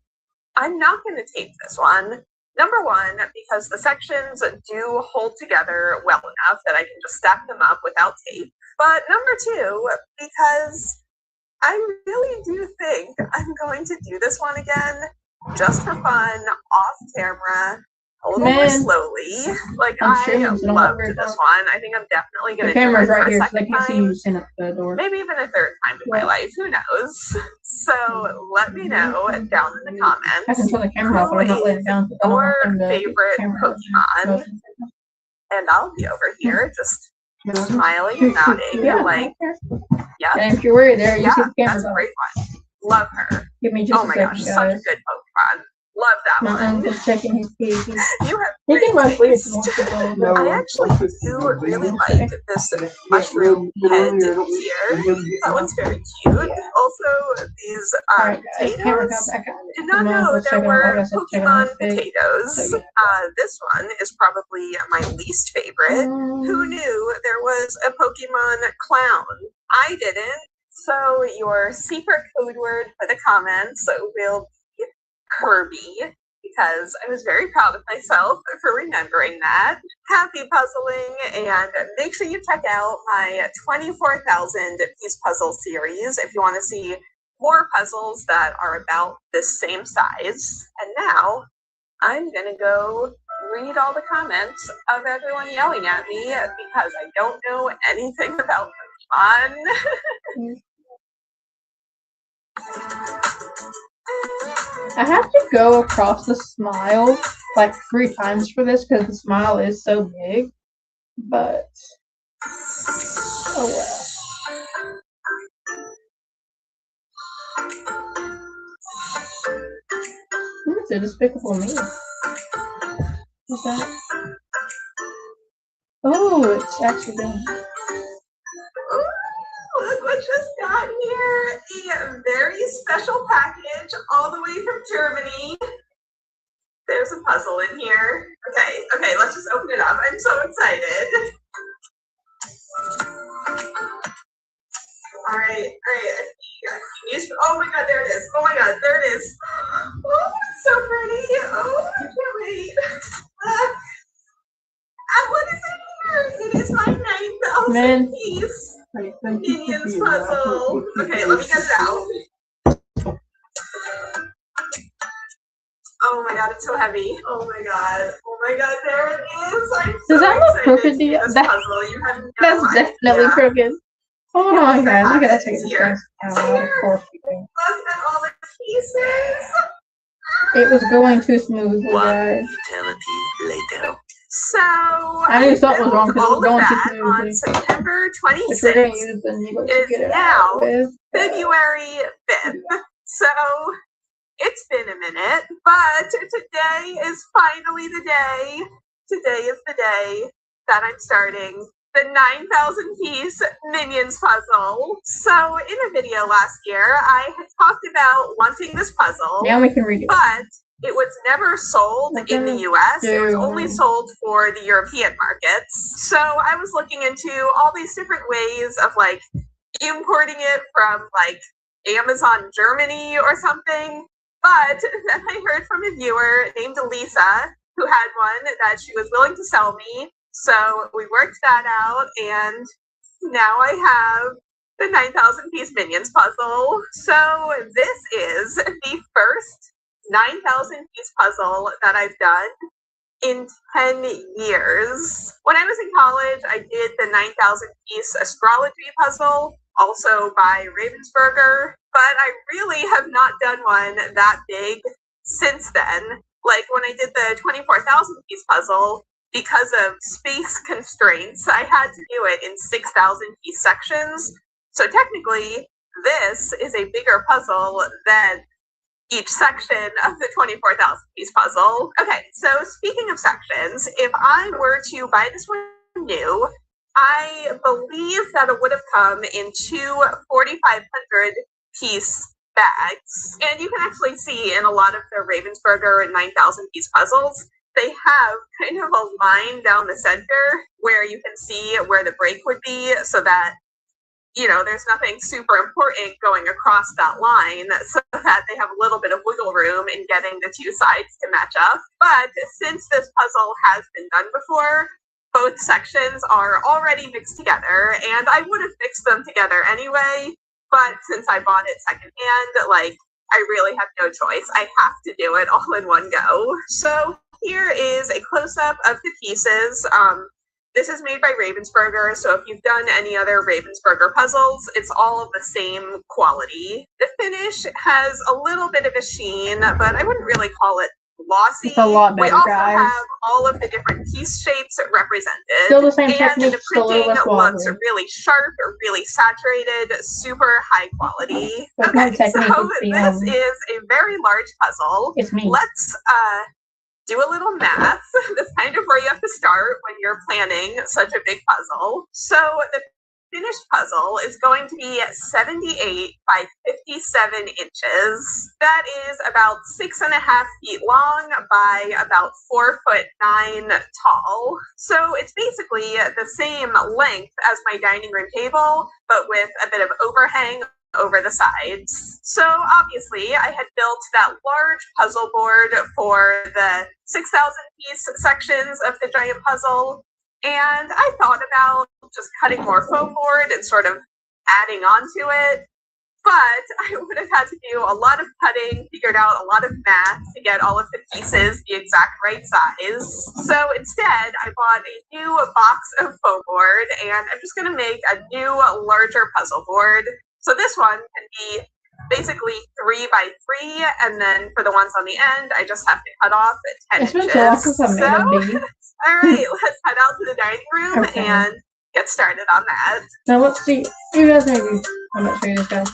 I'm not going to tape this one. Number one, because the sections do hold together well enough that I can just stack them up without tape. But number two, because I really do think I'm going to do this one again just for fun, off camera, a little more Man. slowly. Like, I'm I streaming, so don't loved worry this about it. one. I think I'm definitely The going to do camera's it for right a here, so they second can't see time. you stand at the door. Maybe even a third time in my Well. life, who knows? So let me know down in the I can comments turn the camera off, but I'm not laying down. your favorite Pokemon, and I'll be over here just smiling and nodding. Yeah, Like, yeah, and if you're worried there, you yeah, see the that's camera's a off. great one. Love her. Give me just Oh a my second, gosh, guys. such a good Pokemon. Love that My one. uncle's checking his keys. You have He can run free if he taste. wants to go. I actually do really like this mushroom head here. That one's very cute. Also, these Alright, guys, camera potatoes. come back on. Did not know there were Pokemon potatoes. This one is probably my least favorite. Who knew there was a Pokemon clown? I didn't. So your secret code word for the comments will be Kirby, because I was very proud of myself for remembering that. Happy puzzling, and make sure you check out my 24,000 piece puzzle series if you want to see more puzzles that are about the same size. And now I'm gonna go read all the comments of everyone yelling at me because I don't know anything about Pokemon. I have to go across the smile like 3 times for this because the smile is so big. But oh well. What's a Despicable Me? What's that? Oh, it's actually done. Look what just got here. A very special package all the way from Germany. There's a puzzle in here. Okay, let's just open it up. I'm so excited. All right. Oh my god, there it is. Oh my god, there it is. Oh, it's so pretty. Oh, I can't wait. What is in here? It is my 9,000 piece Minions puzzle. Okay, let me get it out. Oh my god, it's so heavy. Oh my god, there it is. I'm so Does that look crooked to you? this puzzle. You have no That's definitely idea. crooked. Oh my god, look at that chicken. Here. Of course you do. Look at all the pieces. It was going too smoothly, guys. Eternity later. So I knew something was wrong because it was going too smoothly. on September Which we're gonna 26th. use the needle It to is get it now out with. February 5th. So it's been a minute, but today is finally the day. Today is the day that I'm starting the 9,000 piece Minions puzzle. So in a video last year, I had talked about wanting this puzzle, Now we can read it. but it was never sold in the US. It was only sold for the European markets. So I was looking into all these different ways of like importing it from like Amazon Germany or something. But then I heard from a viewer named Lisa who had one that she was willing to sell me. So we worked that out, and now I have the 9,000 piece Minions puzzle. So this is the first 9,000 piece puzzle that I've done in 10 years. When I was in college, I did the 9,000 piece astrology puzzle, also by Ravensburger, but I really have not done one that big since then. Like when I did the 24,000 piece puzzle, because of space constraints, I had to do it in 6,000 piece sections. So technically, this is a bigger puzzle than each section of the 24,000 piece puzzle. Okay, so speaking of sections, if I were to buy this one new, I believe that it would have come in 2 4,500 piece bags. And you can actually see in a lot of the Ravensburger 9,000 piece puzzles, they have kind of a line down the center where you can see where the break would be, so that there's nothing super important going across that line, so that they have a little bit of wiggle room in getting the two sides to match up. But since this puzzle has been done before, both sections are already mixed together, and I would have mixed them together anyway, but since I bought it secondhand, like, I really have no choice. I have to do it all in one go. So here is a close-up of the pieces. This is made by Ravensburger, so if you've done any other Ravensburger puzzles, it's all of the same quality. The finish has a little bit of a sheen, but I wouldn't really call it glossy. It's a lot better, we also guys. have all of the different piece shapes represented. Still the same and technique, the still a little printing less looks wobbly. really sharp, really saturated, super high quality. But my Okay, technique so is this is a very large puzzle. It's me. Let's do a little math. That's kind of where you have to start when you're planning such a big puzzle. So the finished puzzle is going to be 78 by 57 inches. That is about 6.5 feet long by about 4'9" tall. So it's basically the same length as my dining room table, but with a bit of overhang over the sides. So obviously I had built that large puzzle board for the 6,000 piece sections of the giant puzzle, and I thought about just cutting more foam board and sort of adding on to it, but I would have had to do a lot of cutting, figured out a lot of math to get all of the pieces the exact right size. So instead I bought a new box of foam board, and I'm just going to make a new larger puzzle board. So this one can be basically 3 by 3, and then for the ones on the end, I just have to cut off at 10 It's been inches. so long since I made a baby. All right, let's head out to the dining room Okay. and get started on that. Now let's see. You guys maybe. I'm not sure you guys.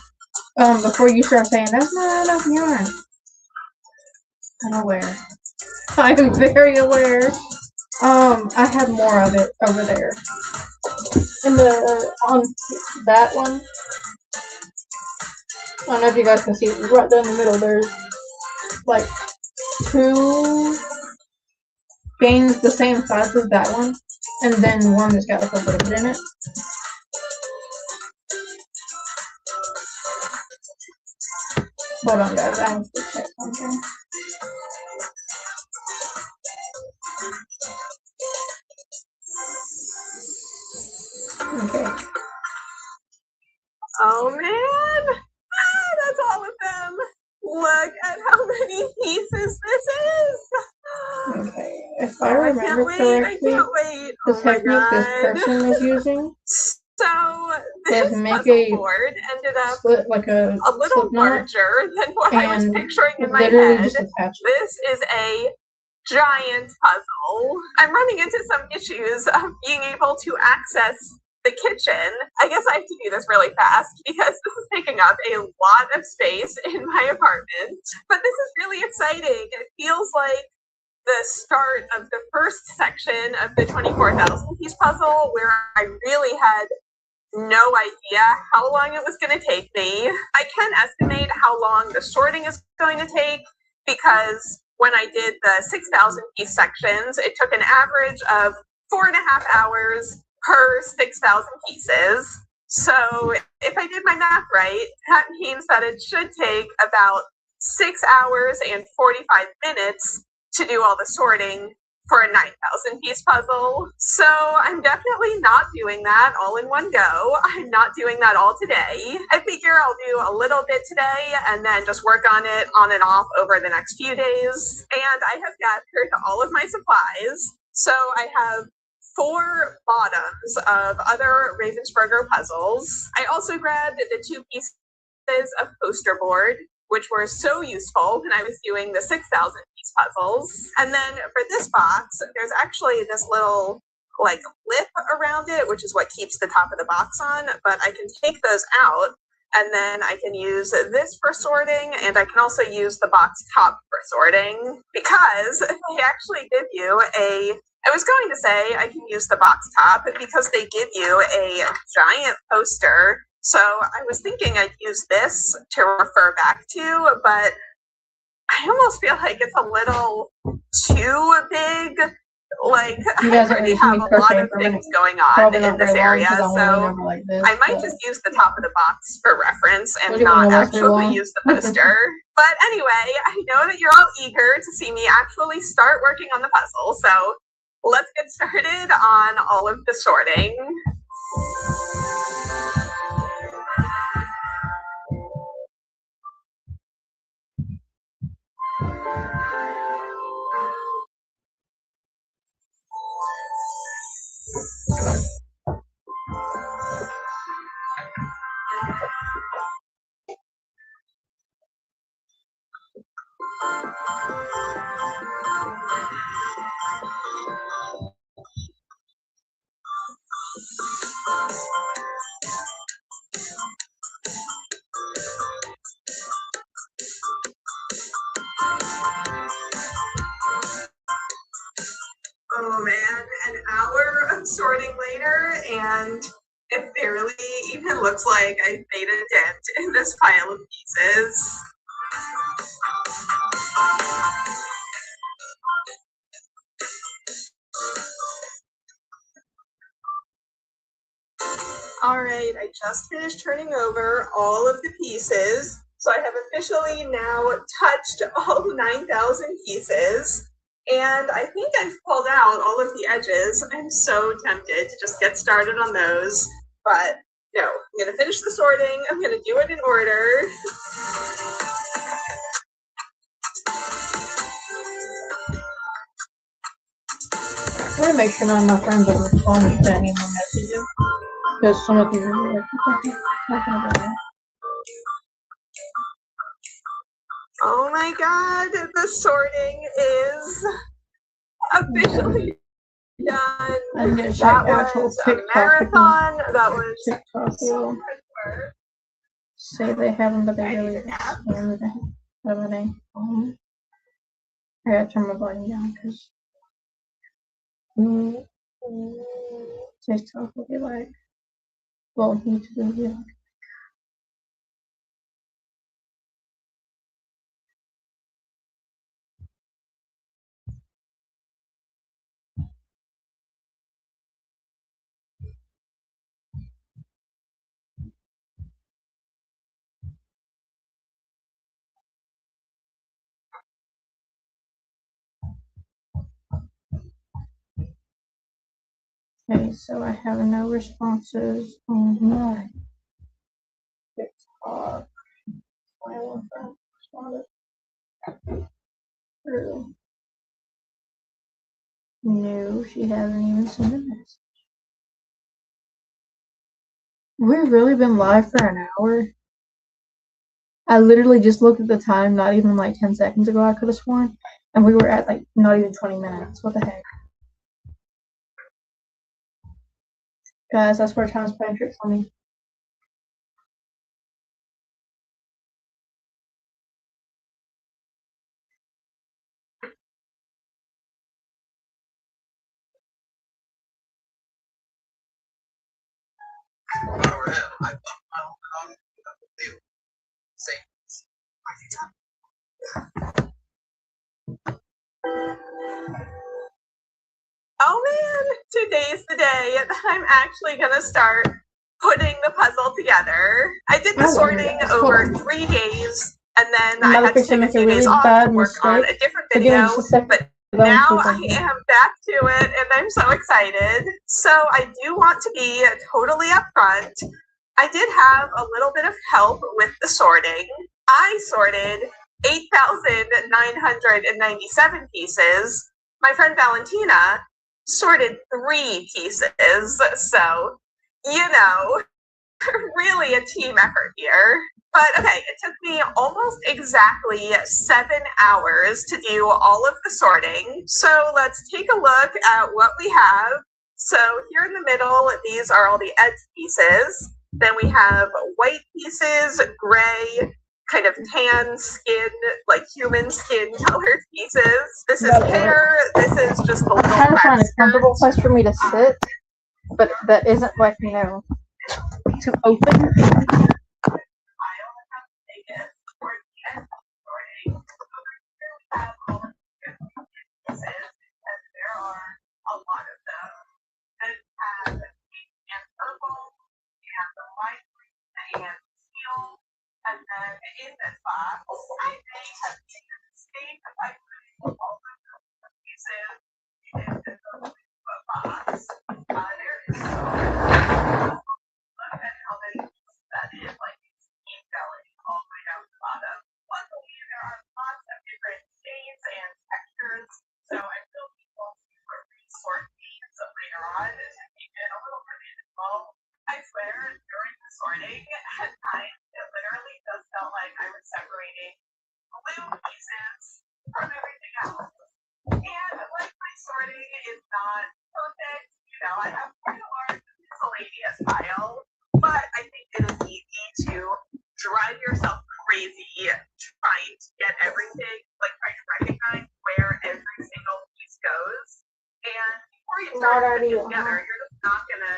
Before you start saying that's not enough yarn. I'm aware. I am very aware. I had more of it over there. In the on that one. I don't know if you guys can see it. Right there in the middle, there's like 2 skeins the same size as that one, and then one that's got like a little bit in it. Hold on, guys. I have to check something. Okay. Oh man! That's all of them! Look at how many pieces this is! Okay. If I remember I correctly, can't wait! the Oh my technique this god! person is using So this make puzzle a board ended up split like a little slip knot larger than what I was and picturing in my literally head. just attach it. This is a giant puzzle. I'm running into some issues of being able to access the kitchen. I guess I have to do this really fast because this is taking up a lot of space in my apartment. But this is really exciting. It feels like the start of the first section of the 24,000 piece puzzle, where I really had no idea how long it was going to take me. I can estimate how long the sorting is going to take, because when I did the 6,000 piece sections, it took an average of 4.5 hours per 6,000 pieces. So if I did my math right, that means that it should take about 6 hours and 45 minutes to do all the sorting for a 9,000 piece puzzle. So I'm definitely not doing that all in one go. I'm not doing that all today. I figure I'll do a little bit today and then just work on it on and off over the next few days. And I have gathered all of my supplies. So I have 4 bottoms of other Ravensburger puzzles. I also grabbed the 2 pieces of poster board, which were so useful when I was doing the 6,000 piece puzzles. And then for this box, there's actually this little like lip around it, which is what keeps the top of the box on, but I can take those out and then I can use this for sorting, and I can also use the box top for sorting, because they actually give you I was going to say I can use the box top because they give you a giant poster. So I was thinking I'd use this to refer back to, but I almost feel like it's a little too big. Like, I already have a lot of things going on in this area, so I might just use the top of the box for reference and not actually use the poster. But anyway, I know that you're all eager to see me actually start working on the puzzle, so let's get started on all of the sorting. Oh man, an hour of sorting later, and it barely even looks like I've made a dent in this pile of pieces. All right, I just finished turning over all of the pieces. So I have officially now touched all 9,000 pieces. And I think I've pulled out all of the edges. I'm so tempted to just get started on those. But no, I'm gonna finish the sorting. I'm gonna do it in order. I want to make sure none of my friends are responding to any more messages. Because some of you are like, what the heck is talking about? Oh my god, the sorting is officially done. I need to check That actual was a TikTok. marathon. That was TikTok so will much work. say they haven't, but they really understand everything. I gotta turn my volume down because TikTok will be like, well, YouTube will be like, okay, so I have no responses on my TikTok. My one friend responded. True. No, she hasn't even seen a message. We've really been live for an hour. I literally just looked at the time, not even like 10 seconds ago, I could have sworn. And we were at like not even 20 minutes. What the heck? Guys, I swear time's playing tricks on me. Oh man, today's the day that I'm actually gonna start putting the puzzle together. I did the sorting over 3 days, and then I had to take a few days off to work on a different video, but now I am back to it, and I'm so excited. So I do want to be totally upfront. I did have a little bit of help with the sorting. I sorted 8,997 pieces. My friend Valentina sorted 3 pieces. So, you know, really a team effort here. But okay, it took me almost exactly 7 hours to do all of the sorting. So let's take a look at what we have. So here in the middle, these are all the edge pieces. Then we have white pieces, gray, kind of tan skin, like human skin colored pieces. This is hair. This is just the little I'm trying to find a comfortable skirt. place for me to sit, but that isn't like, you know, too open. There are a lot of them. And have pink and purple, we have the light green and teal, and then in this box, I may have made a mistake by putting all of the pieces in the box. There is so much. Look at how many pieces that is. Like, it's keep going all the way down to the bottom. Luckily, there are lots of different shades and textures, so I will be able to resort these later on to make start putting it together, you're just not gonna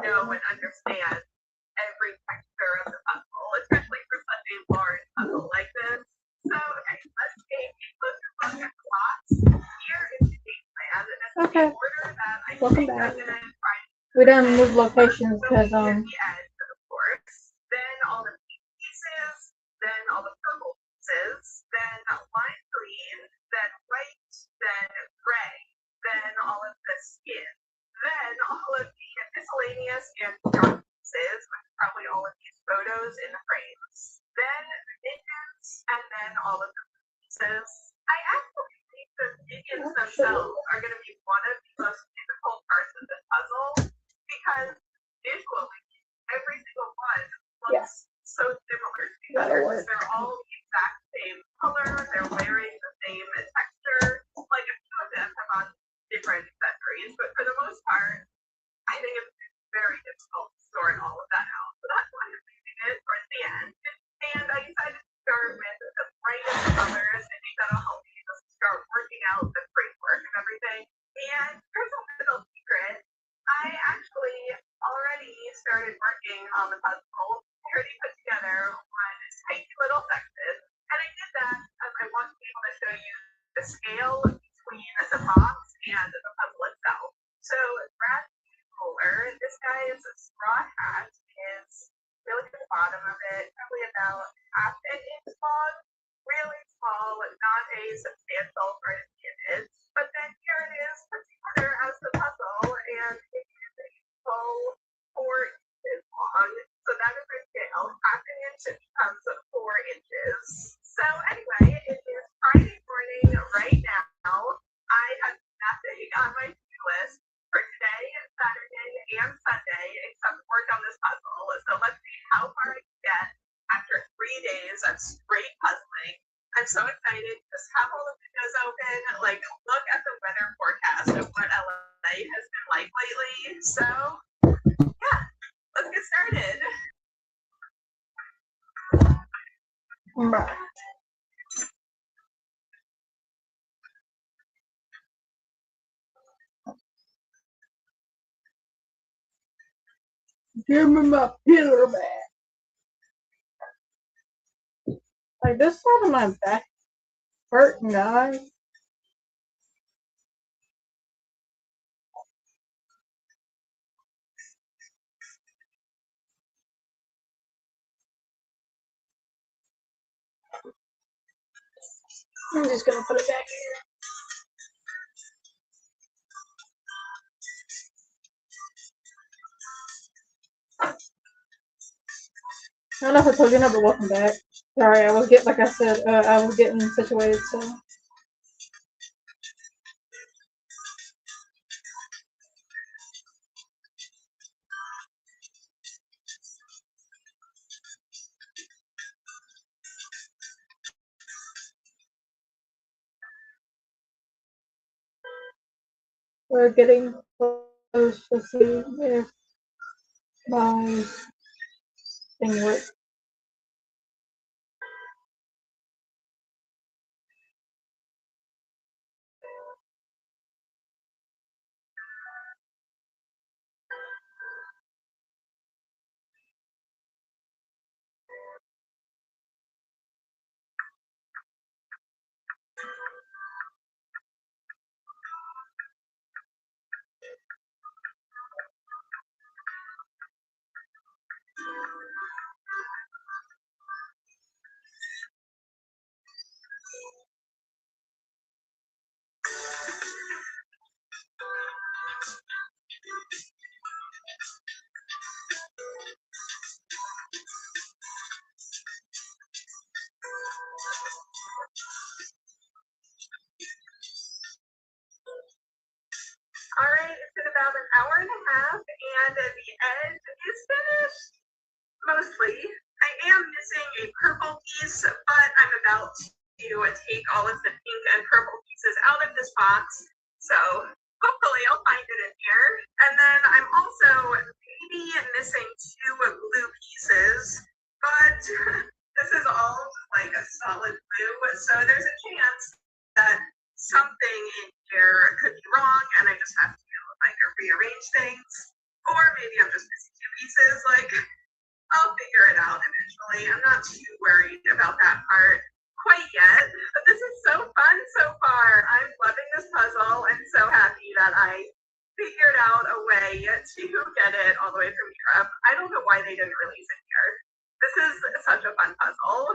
know and understand every texture of the puzzle, especially for such a large puzzle like this. So, okay, let's take a closer look at the box. Here is the game plan. And this is the order that I think I'm gonna try to. We done move locations because the end, of course. Then all the pink pieces, then all the purple pieces, then lime green, then white, then gray, then all of the skin, then all of the miscellaneous and dark pieces, with probably all of these photos in the frames. Then minions, and then all of the pieces. I actually think the minions themselves are going to be one of the most difficult parts of this puzzle, because visually, every single one looks so similar to each other. They're all the exact same color, they're wearing the same texture. Like a few of them have on different accessories, but for the most part, I think it's very difficult to sort all of that out. So that's why I'm leaving it for the end. And I decided to start with the brightest colors. I think that'll help me just start working out the framework and everything. And here's a little secret. I actually already started working on the puzzle. I already put together one tiny little section. And I did that because I want to be able to show you the scale between the box and the puzzle itself. So Brad's roller, this guy's straw hat is really at the bottom of it, probably about half an inch long, really small, not a substantial part of the image. But then here it is put together as the puzzle, and it is a full 4 inches long. So that is a scale. Half an inch, it becomes 4 inches. So anyway, it is Friday morning right now. I have nothing on my to-do list for today, Saturday, and Sunday, except work on this puzzle. So let's see how far I can get after 3 days of straight puzzling. I'm so excited. Just have all the windows open. Like, look at the weather forecast of what LA has been like lately. So, yeah, let's get started. Right. Give me my pillar back. Like, this side of my back hurting, guys. I'm just gonna put it back here. I don't know if I told you now, but welcome back. Sorry, I was like I said, I was getting situated, so. We're getting close to see if my thing works. All right, it's been about an hour and a half, and the edge is finished, mostly. I am missing a purple piece, but I'm about to take all of the pink and purple pieces out of this box, so hopefully I'll find it in here. And then I'm also maybe missing 2 blue pieces, but this is all like a solid blue, so there's a chance that something in here could be wrong, and I just have to simplify or rearrange things, or maybe I'm just missing two pieces. Like, I'll figure it out eventually. I'm not too worried about that part quite yet, but this is so fun so far. I'm loving this puzzle. I'm so happy that I figured out a way to get it all the way from Europe. I don't know why they didn't release it here. This is such a fun puzzle.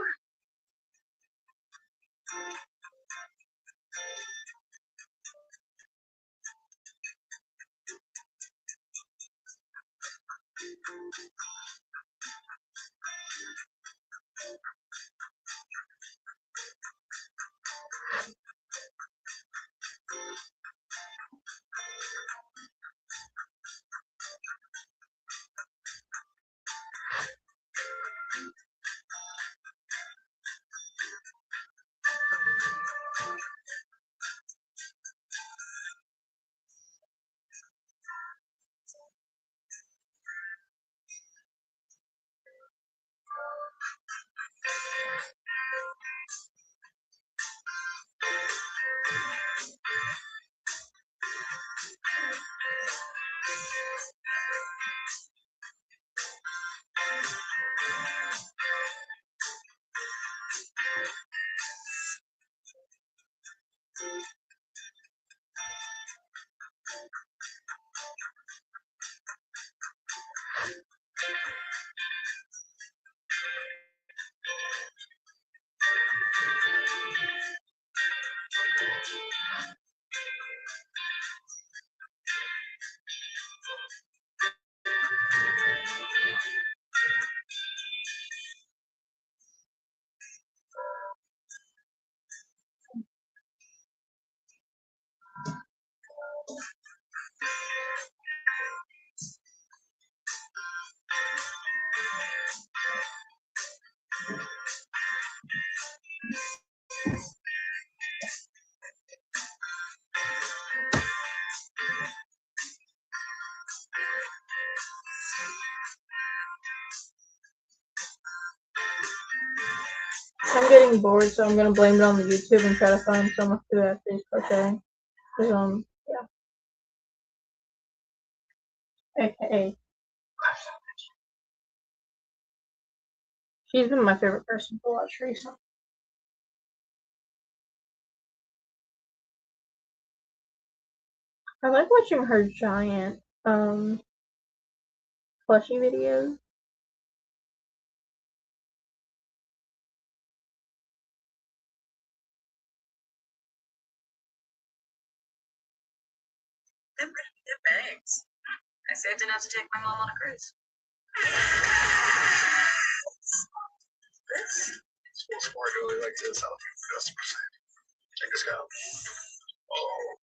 I'm getting bored, so I'm gonna blame it on the YouTube and try to find someone to actually crochet. Yeah. AKA. She's been my favorite person to watch recently. I like watching her giant plushie videos. Thanks. I saved enough to take my mom on a cruise. This feels more really like this. I'll do customers. Check this out. Oh.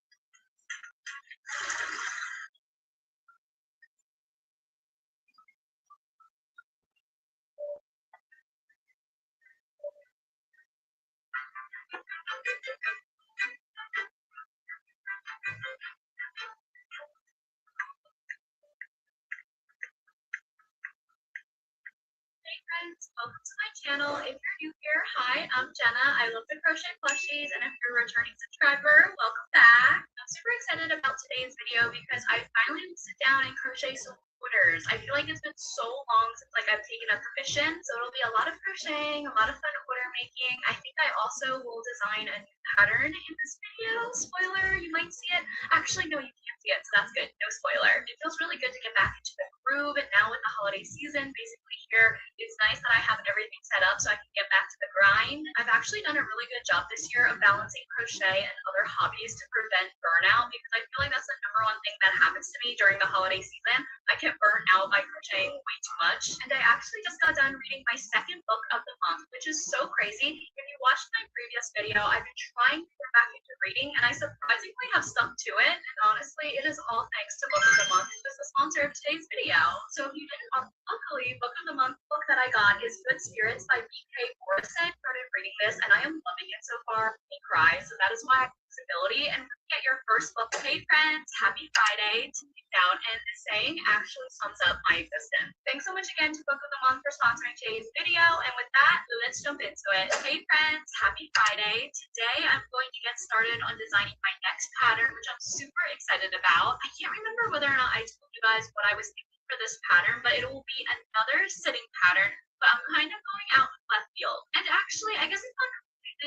Friends, welcome to my channel. If you're new here, hi, I'm Jenna. I love the crochet plushies, and if you're a returning subscriber, welcome back. I'm super excited about today's video because I finally sit down and crochet some quarters. I feel like it's been so long since I've taken up commission, so it'll be a lot of crocheting, a lot of fun order making. I think I also will design a new pattern in this video. Spoiler, you might see it. Actually, no, you can't see it, so that's good. No spoiler. It feels really good to get back into the groove, and now with the holiday season basically here, it's nice that I have everything set up so I can get back to the grind. I've actually done a really good job this year of balancing crochet and other hobbies to prevent burnout, because I feel like that's the number one thing that happens to me during the holiday season. I get burnt out by crocheting way too much. And I actually just got done reading my second book of the month, which is so crazy. If you watched my previous video, I've been trying to get back into reading, and I surprisingly have stuck to it. And honestly, it is all thanks to Book of the Month, which is the sponsor of today's video. So if you didn't, luckily, Book of the Month book that I got is Good Spirits by B.K. Morrison. Started reading this, and I am loving it so far. Me cry, so that is why I have disability. And for get your first book. Hey friends, happy Friday to me out, and the saying actually sums up my existence. Thanks so much again to Book of the Month for sponsoring today's video, and with that, let's jump into it. Hey friends, happy Friday. Today I'm going to get started on designing my next pattern, which I'm super excited about. I can't remember whether or not I told you guys what I was thinking for this pattern, but it will be another sitting pattern, but I'm kind of going out with left field. And actually, I guess it's not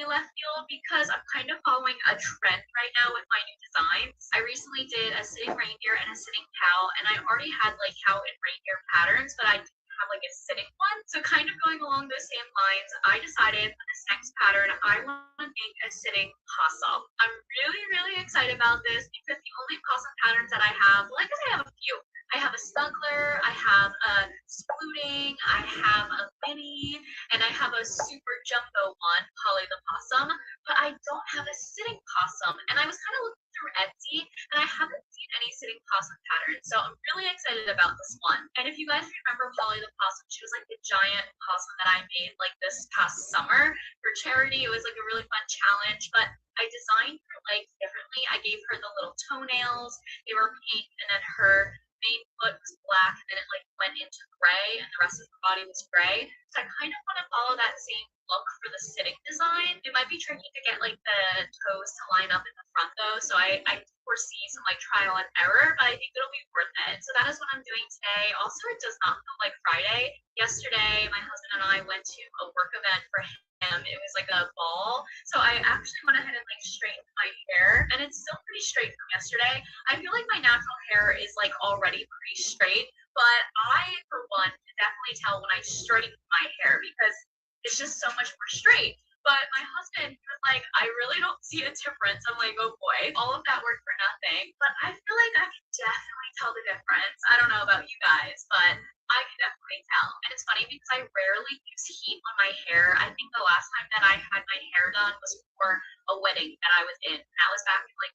left field because I'm kind of following a trend right now with my new designs. I recently did a sitting reindeer and a sitting cow, and I already had like cow and reindeer patterns, but I didn't have like a sitting one. So kind of going along those same lines, I decided for this next pattern, I want to make a sitting possum. I'm really excited about this because the only possum patterns that I have, well, I guess I have a few. I have a snuggler, I have a splooting, I have a mini, and I have a super jumbo one, Polly the Possum, but I don't have a sitting possum. And I was kind of looking through Etsy, and I haven't seen any sitting possum patterns, so I'm really excited about this one. And if you guys remember Polly the Possum, she was like the giant possum that I made like this past summer for charity. It was like a really fun challenge, but I designed her legs differently. I gave her the little toenails, they were pink, and then her main foot was black, and then it like went into gray, and the rest of the body was gray. So I kind of want to follow that same look for the sitting design. It might be tricky to get like the toes to line up in the front though, so I foresee some like trial and error, but I think it'll be worth it. So that is what I'm doing today. Also, it does not feel like Friday. Yesterday, my husband and I went to a work event for him. It was like a ball, so I actually went ahead and like straightened my hair, and it's still pretty straight from yesterday. I feel like my natural hair is like already pretty straight, but I, for one, can definitely tell when I straighten my hair because it's just so much more straight. But my husband, he was like, I really don't see a difference. I'm like, oh boy, all of that work for nothing. But I feel like I can definitely tell the difference. I don't know about you guys, but I can definitely tell. And it's funny because I rarely use heat on my hair. I think the last time that I had my hair done was for a wedding that I was in. That was back in like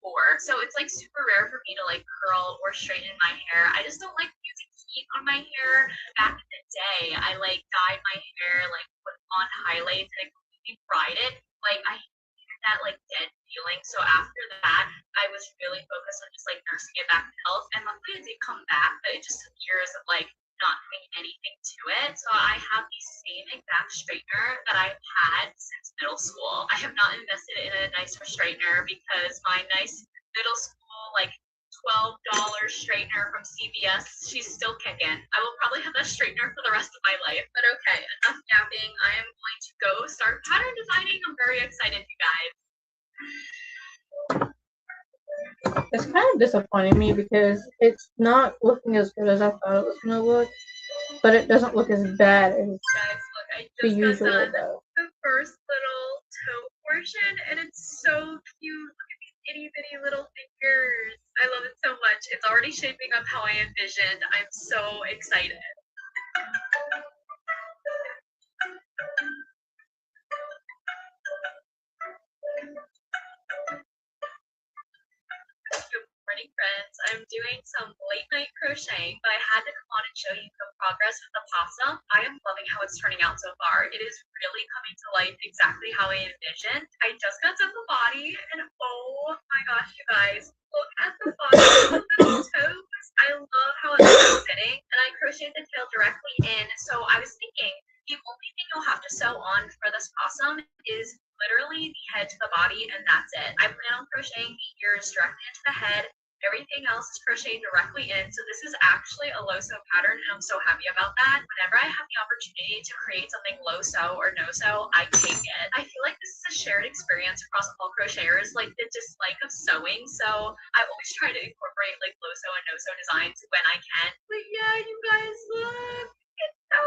2024. So it's like super rare for me to like curl or straighten my hair. I just don't like using heat on my hair. Back in the day, I like dyed my hair, like put on highlights and I completely fried it. Like I hated that like dead feeling. So after that, I was really focused on just like nursing it back to health. And luckily it did come back, but it just took years of like not doing anything to it. So I have the same exact straightener that I've had since middle school. I have not invested in a nicer straightener because my nice middle school like $12 straightener from CVS, she's still kicking. I will probably have that straightener for the rest of my life. But okay, enough yapping. I am going to go start pattern designing. I'm very excited, you guys. It's kind of disappointing me because it's not looking as good as I thought it was gonna look, but it doesn't look as bad as Guys, look, I the just got usual done though. the first little toe portion, and it's so cute. Look at these itty bitty little fingers. I love it so much. It's already shaping up how I envisioned. I'm so excited. Good morning, friends. I'm doing some late night crocheting, but I had to come on and show you the progress with the possum. I am loving how it's turning out so far. It is really coming to life exactly how I envisioned. I just got done the body, and oh my gosh, you guys, look at the body. Look at the toes. I love how it's fitting, and I crocheted the tail directly in. So I was thinking the only thing you'll have to sew on for this possum is literally the head to the body, and that's it. I plan on crocheting the ears directly into the head. Everything else is crocheted directly in. So this is actually a low sew pattern, and I'm so happy about that. Whenever I have the opportunity to create something low sew or no sew, I take it. I feel like this is a shared experience across all crocheters, like the dislike of sewing. So I always try to incorporate like low sew and no sew designs when I can. But yeah, you guys look, it's so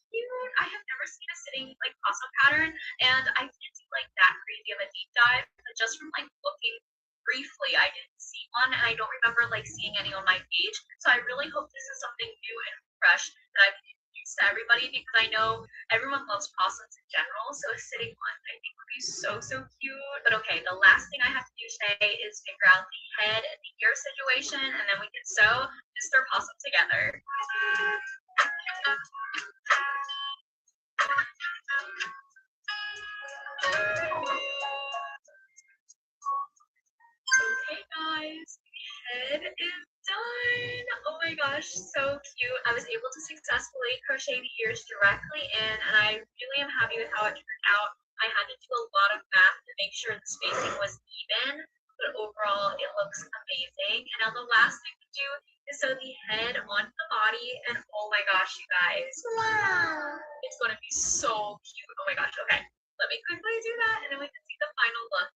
cute. I have never seen a sitting like possum pattern, and I didn't do like that crazy of a deep dive, but just from like looking briefly, I didn't see one, and I don't remember like seeing any on my page. So I really hope this is something new and fresh that I can introduce to everybody, because I know everyone loves possums in general. So a sitting one I think would be so cute. But okay, the last thing I have to do today is figure out the head and the ear situation, and then we can sew Mr. Possum together. guys, head is done. Oh my gosh, so cute. I was able to successfully crochet the ears directly in, and I really am happy with how it turned out. I had to do a lot of math to make sure the spacing was even, but overall it looks amazing. And now the last thing to do is sew the head onto the body, and oh my gosh, you guys, wow, it's gonna be so cute. Oh my gosh, okay, let me quickly do that, and then we can see the final look.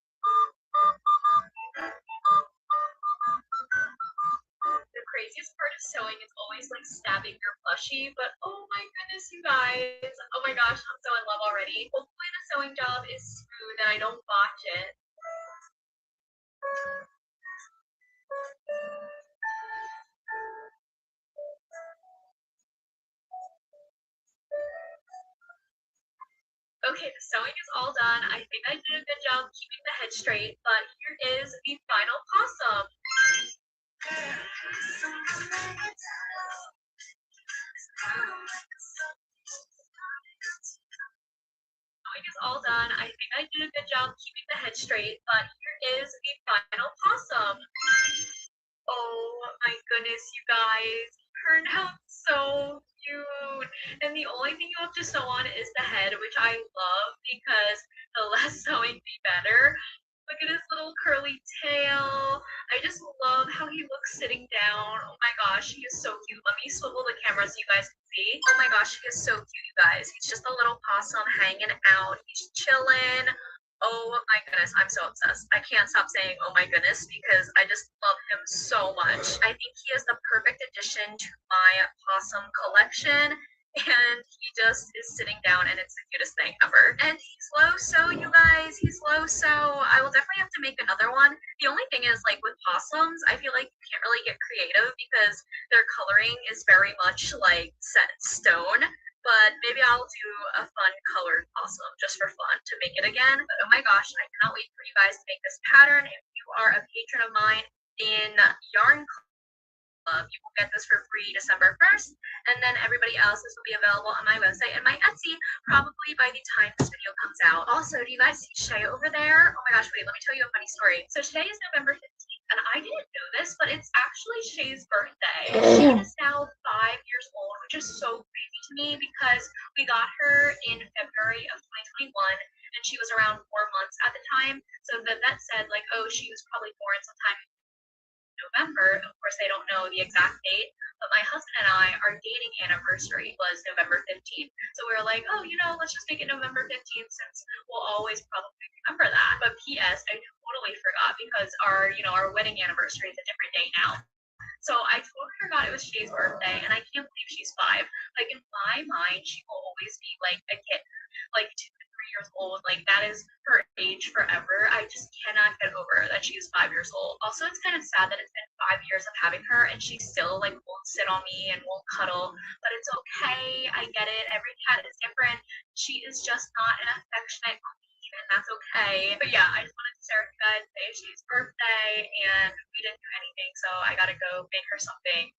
The craziest part of sewing is always like stabbing your plushie, but oh my goodness, you guys. Oh my gosh, I'm so in love already. Hopefully the sewing job is smooth and I don't botch it. Okay, the sewing is all done. I think I did a good job keeping the head straight, but here is the final possum. Sewing is all done. I think I did a good job keeping the head straight, but here is the final possum. Oh my goodness, you guys, turned out so cute. And the only thing you have to sew on is the head, which I love because the less sewing, the better. Look at his little curly tail. I just love how he looks sitting down. Oh my gosh, he is so cute. Let me swivel the camera so you guys can see. Oh my gosh, he is so cute, you guys. He's just a little possum hanging out. He's chilling. Oh my goodness, I'm so obsessed. I can't stop saying oh my goodness because I just love him so much. I think he is the perfect addition to my possum collection. And he just is sitting down and it's the cutest thing ever. And he's low so, you guys, he's low so. I will definitely have to make another one. The only thing is, like with possums, I feel like you can't really get creative because their coloring is very much like set in stone. But maybe I'll do a fun colored possum just for fun to make it again. But oh my gosh, I cannot wait for you guys to make this pattern. If you are a patron of mine in Yarn Club, you will get this for free December 1st. And then everybody else, this will be available on my website and my Etsy probably by the time this video comes out. Also, do you guys see Shay over there? Oh my gosh, wait, let me tell you a funny story. So today is November 15th, and I didn't know this, but it's actually Shay's birthday. She is now 5 years old, which is so crazy to me because we got her in February of 2021 and she was around 4 months at the time. So the vet said like, oh, she was probably born sometime in November. Of course, they don't know the exact date, but my husband and I, our dating anniversary was November 15th. So we were like, oh, you know, let's just make it November 15th since we'll always probably remember that. But P.S., I totally forgot because our, you know, our wedding anniversary is a different day now. So I totally forgot it was Shay's birthday, and I can't believe she's 5. Like in my mind, she will always be like a kitten, like 2 to 3 years old. Like that is her age forever. I just cannot get over that she is 5 years old. Also, it's kind of sad that it's been 5 years of having her, and she still like won't sit on me and won't cuddle. But it's okay. I get it. Every cat is different. She is just not an affectionate queen, and that's okay. But yeah, I just wanted to share with you guys today Shay's birthday, and we didn't do anything, so I gotta go make her something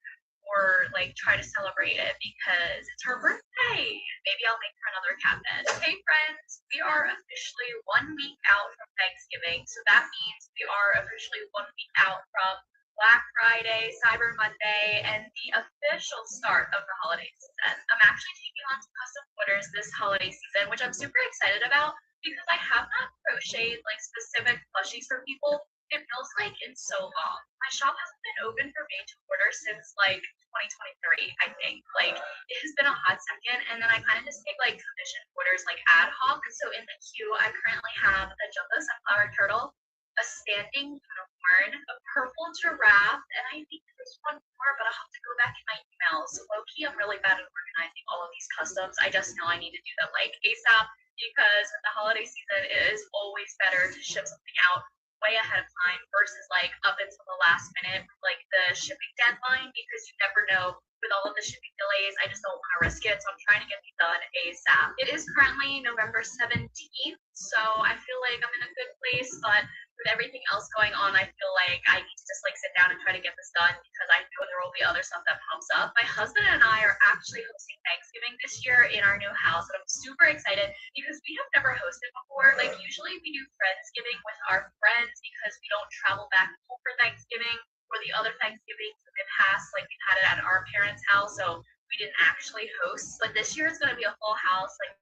or like try to celebrate it because it's her birthday. Maybe I'll make her another cat bed. Okay, friends, we are officially 1 week out from Thanksgiving, so that means we are officially 1 week out from Black Friday, Cyber Monday, and the official start of the holiday season. I'm actually taking on some custom orders this holiday season, which I'm super excited about because I have not crocheted like specific plushies for people. It feels like it's so long. My shop hasn't been open for me to order since like 2023, I think. Like it has been a hot second, and then I kind of just take like commission orders like ad hoc. So in the queue, I currently have a jumbo sunflower turtle, a standing unicorn, a purple giraffe, and I think there's one more, but I'll have to go back in my emails. Low-key, I'm really bad at organizing all of these customs. I just know I need to do them like ASAP because the holiday season it is always better to ship something out way ahead of time versus like up until the last minute, like the shipping deadline, because you never know with all of the shipping delays. I just don't want to risk it, so I'm trying to get these done ASAP. It is currently November 17th, so I feel like I'm in a good place, but with everything else going on, I feel like I need to just like sit down and try to get this done because I know there will be other stuff that pops up. My husband and I are actually hosting Thanksgiving this year in our new house, and I'm super excited because we have never hosted before. Like usually we do Friendsgiving with our friends because we don't travel back home for Thanksgiving or the other Thanksgivings in the past. Like we've had it at our parents' house, so we didn't actually host. But this year it's gonna be a full house. Like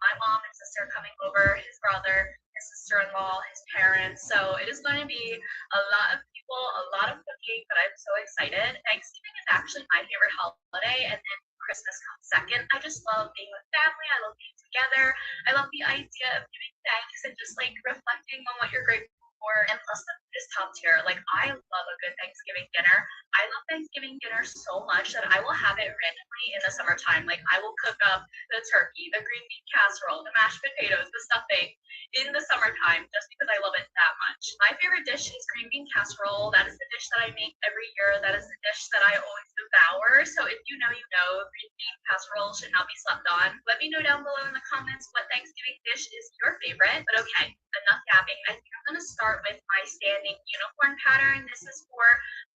my mom and sister coming over, his brother, his sister-in-law, his parents. So it is going to be a lot of people, a lot of cooking, but I'm so excited. Thanksgiving is actually my favorite holiday, and then Christmas comes second. I just love being with family. I love being together. I love the idea of giving thanks and just like reflecting on what you're grateful for. And plus the food is top tier. Like I love a good Thanksgiving dinner. I love Thanksgiving dinner so much that I will have it randomly in the summertime. Like I will cook up the turkey, the green bean casserole, the mashed potatoes, the stuffing in the summertime just because I love it that much. My favorite dish is green bean casserole. That is the dish that I make every year. That is the dish that I always devour. So if you know, you know, green bean casserole should not be slept on. Let me know down below in the comments what Thanksgiving dish is your favorite. But okay, enough yapping. I think I'm going to start with my standing unicorn pattern. This is for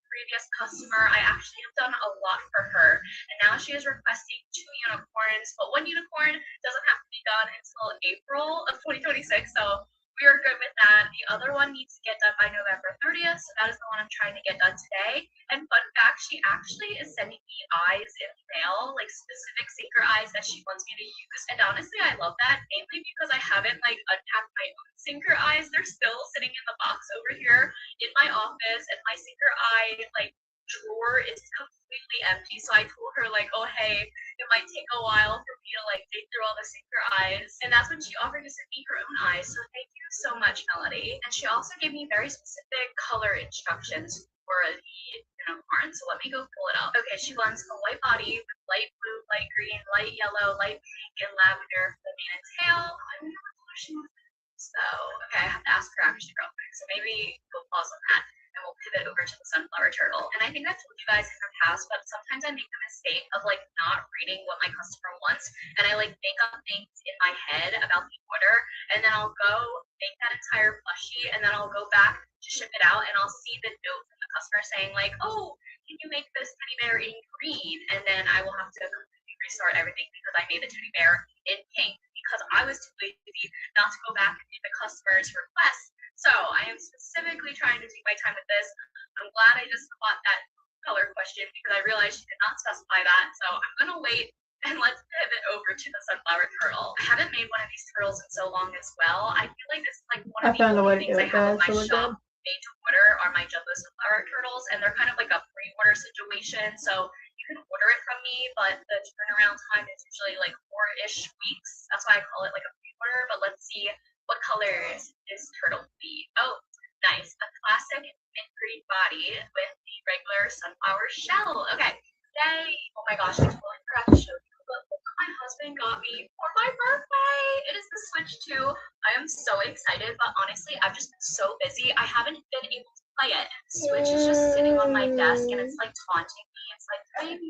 previous customer. I actually have done a lot for her, and now she is requesting 2 unicorns, but 1 unicorn doesn't have to be done until April of 2026, so we are good with that. The other one needs to get done by November 30th, so that is the one I'm trying to get done today. And fun fact, she actually is sending me eyes in the mail, like specific synchro eyes that she wants me to use. And honestly, I love that, mainly because I haven't like unpacked my own synchro eyes. They're still sitting in the box over here in my office, and my synchro eye like drawer is completely empty. So I told her like, oh hey, it might take a while for me to like dig through all the synchro eyes. And that's when she offered to send me her own eyes. So thank you so much, Melody. And she also gave me very specific color instructions for the unicorn. So let me go pull it up. Okay, she wants a white body with light blue, light green, light yellow, light pink, and lavender for the mane and tail. I'm not sure she wants. So, okay, I have to ask her actually real quick. So maybe we'll pause on that and we'll pivot over to the sunflower turtle. And I think I've told you guys in the past, but sometimes I make the mistake of like not reading what my customer wants, and I like make up things in my head about the order, and then I'll go make that entire plushie, and then I'll go back to ship it out, and I'll see the note from the customer saying like, oh, can you make this teddy bear in green? And then I will have to completely restart everything because I made the teddy bear in pink because I was too lazy not to go back and do the customer's request. So I am specifically trying to take my time with this. I'm glad I just caught that color question because I realized she did not specify that. So I'm gonna wait and let's pivot over to the sunflower turtle. I haven't made one of these turtles in so long as well. I feel like this is like one of the only things I have in my shop made to order are my jumbo sunflower turtles, and they're kind of like a pre-order situation. So you can order it from me, but the turnaround time is usually like 4-ish weeks. That's why I call it like a pre-order. But let's see what colors this turtle be. Oh, nice. A classic mint green body with the regular sunflower shell. Okay. Yay. Oh my gosh, I totally forgot to show you. Look what my husband got me for my birthday. It is the Switch 2. I am so excited, but honestly, I've just been so busy. I haven't been able to play it. The Switch is just sitting on my desk, and it's like taunting me. It's like, baby,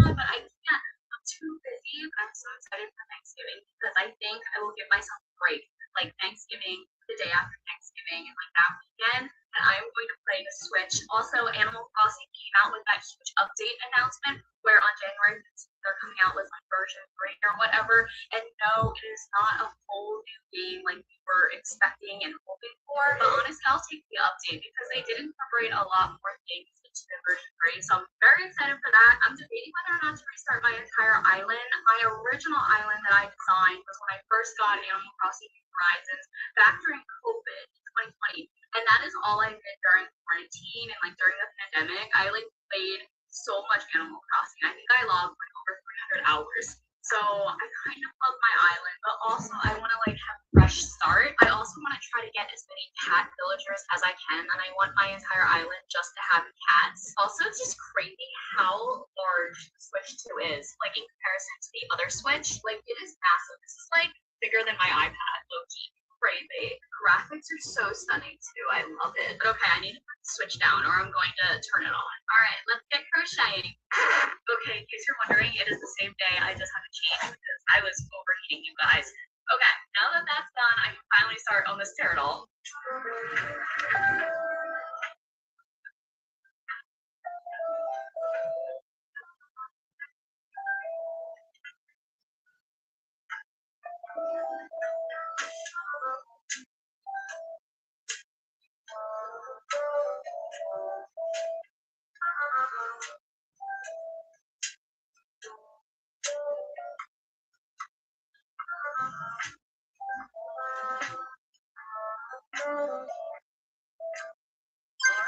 but I can't. I'm too busy. But I'm so excited for Thanksgiving because I think I will give myself a break, like Thanksgiving, the day after Thanksgiving, and like that weekend. And I am going to play the Switch. Also, Animal Crossing came out with that huge update announcement where on January 15th they're coming out with like version 3 or whatever. And no, it is not a whole new game like we were expecting and hoping for. But honestly, I'll take the update because they did incorporate a lot more things into the version 3. So I'm very excited for that. I'm debating whether or not to restart my entire island. My original island that I designed was when I first got Animal Crossing New Horizons back during COVID in 2020. And that is all I did during quarantine and like during the pandemic. I like played so much Animal Crossing. I think I logged like over 300 hours. So I kind of love my island, but also I want to like have a fresh start. I also want to try to get as many cat villagers as I can, and I want my entire island just to have cats. Also, it's just crazy how large the Switch 2 is, like in comparison to the other Switch. Like it is massive. This is like bigger than my iPad, low-key. Crazy. Graphics are so stunning too. I love it. But okay, I need to put the Switch down or I'm going to turn it on. All right, let's get crocheting. Okay, in case you're wondering, it is the same day. I just had to change because I was overheating, you guys. Okay, now that that's done, I can finally start on this turtle.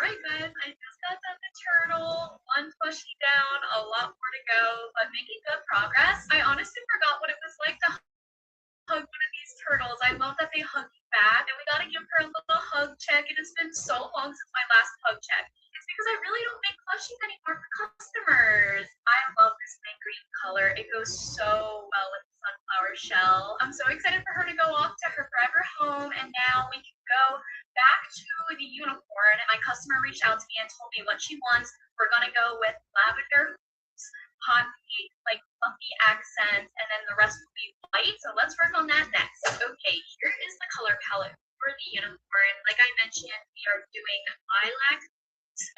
Alright guys, I just got done the turtle, one plushie down, a lot more to go, but making good progress. I honestly forgot what it was like to hug one of these turtles. I love that they hug you back, and we gotta give her a little hug check. It has been so long since my last hug check. It's because I really don't make plushies anymore for customers. I love this mint green color. It goes so well with the sunflower shell. I'm so excited for her to go off to her forever home, and now we can go back to the unicorn. And my customer reached out to me and told me what she wants. We're gonna go with lavender, hot pink, like fluffy accents, and then the rest will be white. So let's work on that next. Okay, here is the color palette for the unicorn. Like I mentioned, we are doing lilac,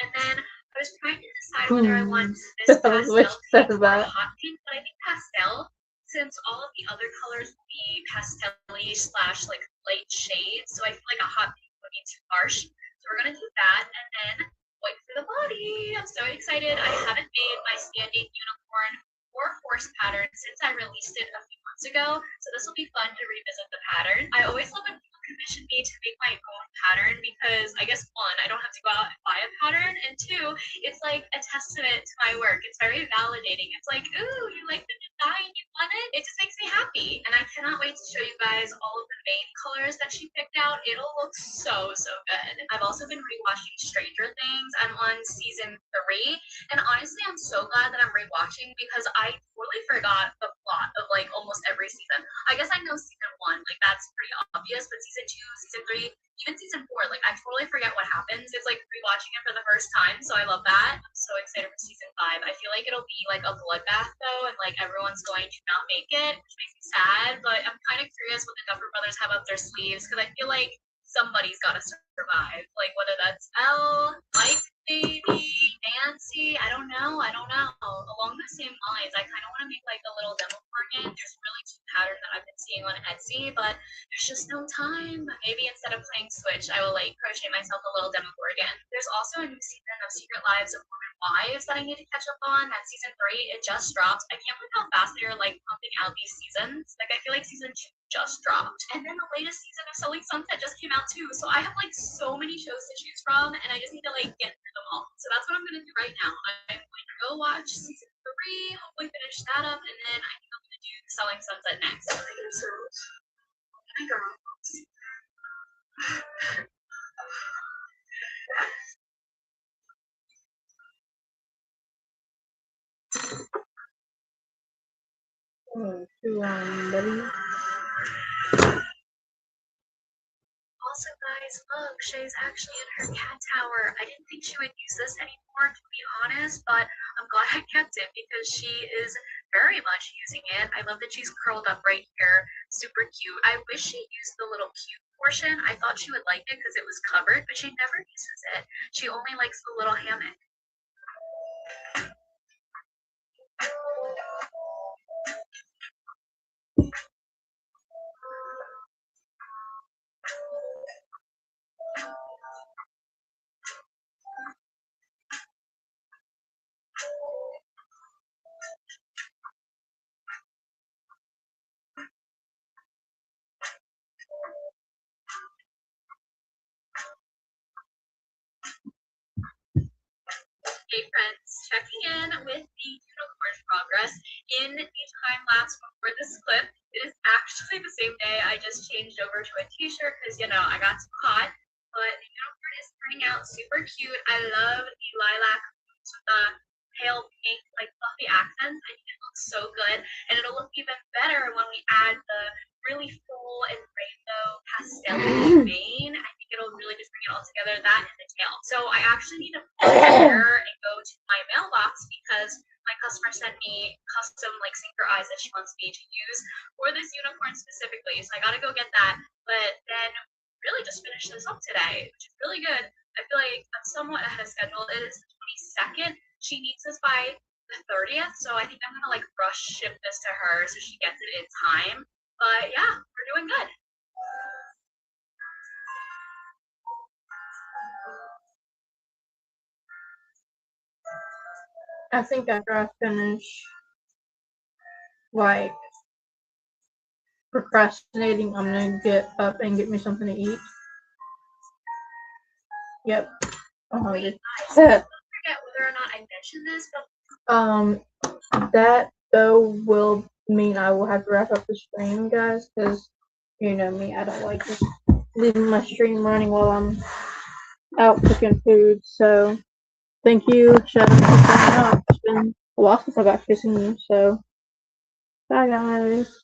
and then I was trying to decide whether I want this pastel pink or hot pink, but I think pastel, since all of the other colors will be pastel-y slash like light shades, so I feel like a hot pink would be too harsh. So we're gonna do that, and then white for the body. I'm so excited. I haven't made my standing unicorn or horse pattern since I released it a few months ago, so this will be fun to revisit the pattern. I always love when people commission me to make my own pattern because I guess one, I don't have to go out and buy a pattern, and two, it's like a testament to my work. It's very validating. It's like, ooh, you like the design, you want it? It just makes me happy, and I cannot wait to show you guys all of the main colors that she picked out. It'll look so good. I've also been rewatching Stranger Things. I'm on season 3, and honestly, I'm so glad that I'm rewatching because I totally forgot the plot of like almost every season. I guess I know season 1, like that's pretty obvious, but season 2, season 3, even season 4, like I totally forget what happens. It's like rewatching it for the first time, so I love that. I'm so excited for season 5. I feel like it'll be like a bloodbath though, and like everyone's going to not make it, which makes me sad, but I'm kind of curious what the Duffer Brothers have up their sleeves because I feel like somebody's got to survive. Like whether that's Elle, Mike, maybe Nancy. I don't know. Along the same lines, I kind of want to make like a little demo game. There's really cute pattern that I've been seeing on Etsy, but there's just no time. Maybe instead of playing Switch, I will like crochet myself a little demo board again. There's also a new season of Secret Lives of Mormon Wives that I need to catch up on. That's season 3. It just dropped. I can't believe how fast they're like pumping out these seasons. Like I feel like season 2 just dropped. And then the latest season of Selling Sunset just came out too. So I have like so many shows to choose from, and I just need to like get through them all. So that's what I'm gonna do right now. I'm going to go watch season 3, hopefully finish that up, and then I think I'm gonna do Selling Sunset next. Hi girls. Oh, too long, buddy. Also, guys, look, Shay's actually in her cat tower. I didn't think she would use this anymore, to be honest, but I'm glad I kept it because she is very much using it. I love that she's curled up right here. Super cute. I wish she used the little cute portion. I thought she would like it because it was covered, but she never uses it. She only likes the little hammock. Hey friends, checking in with the unicorn progress. In the time lapse before this clip, it is actually the same day I just changed over to a t-shirt because, you know, I got too hot. But the unicorn is turning out super cute. I love the lilac boots with the pale pink, like fluffy accents. I think it looks so good. And it'll look even better when we add the really full and rainbow pastel mane. I think it'll really just bring it all together, that and the tail. So I actually need to pull here and go to my mailbox because my customer sent me custom like sinker eyes that she wants me to use for this unicorn specifically. So I gotta go get that. But then really just finish this up today, which is really good. I feel like I'm somewhat ahead of schedule. It is the 22nd. She needs this by the 30th, so I think I'm gonna like rush ship this to her so she gets it in time. But yeah, we're doing good. I think after I finish, like, procrastinating, I'm gonna get up and get me something to eat. Yep. I'm Wait, hungry. guys, I don't forget whether or not I mentioned this, but That though will mean I will have to wrap up the stream, guys, because you know me, I don't like just leaving my stream running while I'm out cooking food. So thank you, Shadow, for showing up. It's been a while since I've actually seen you. So bye, guys.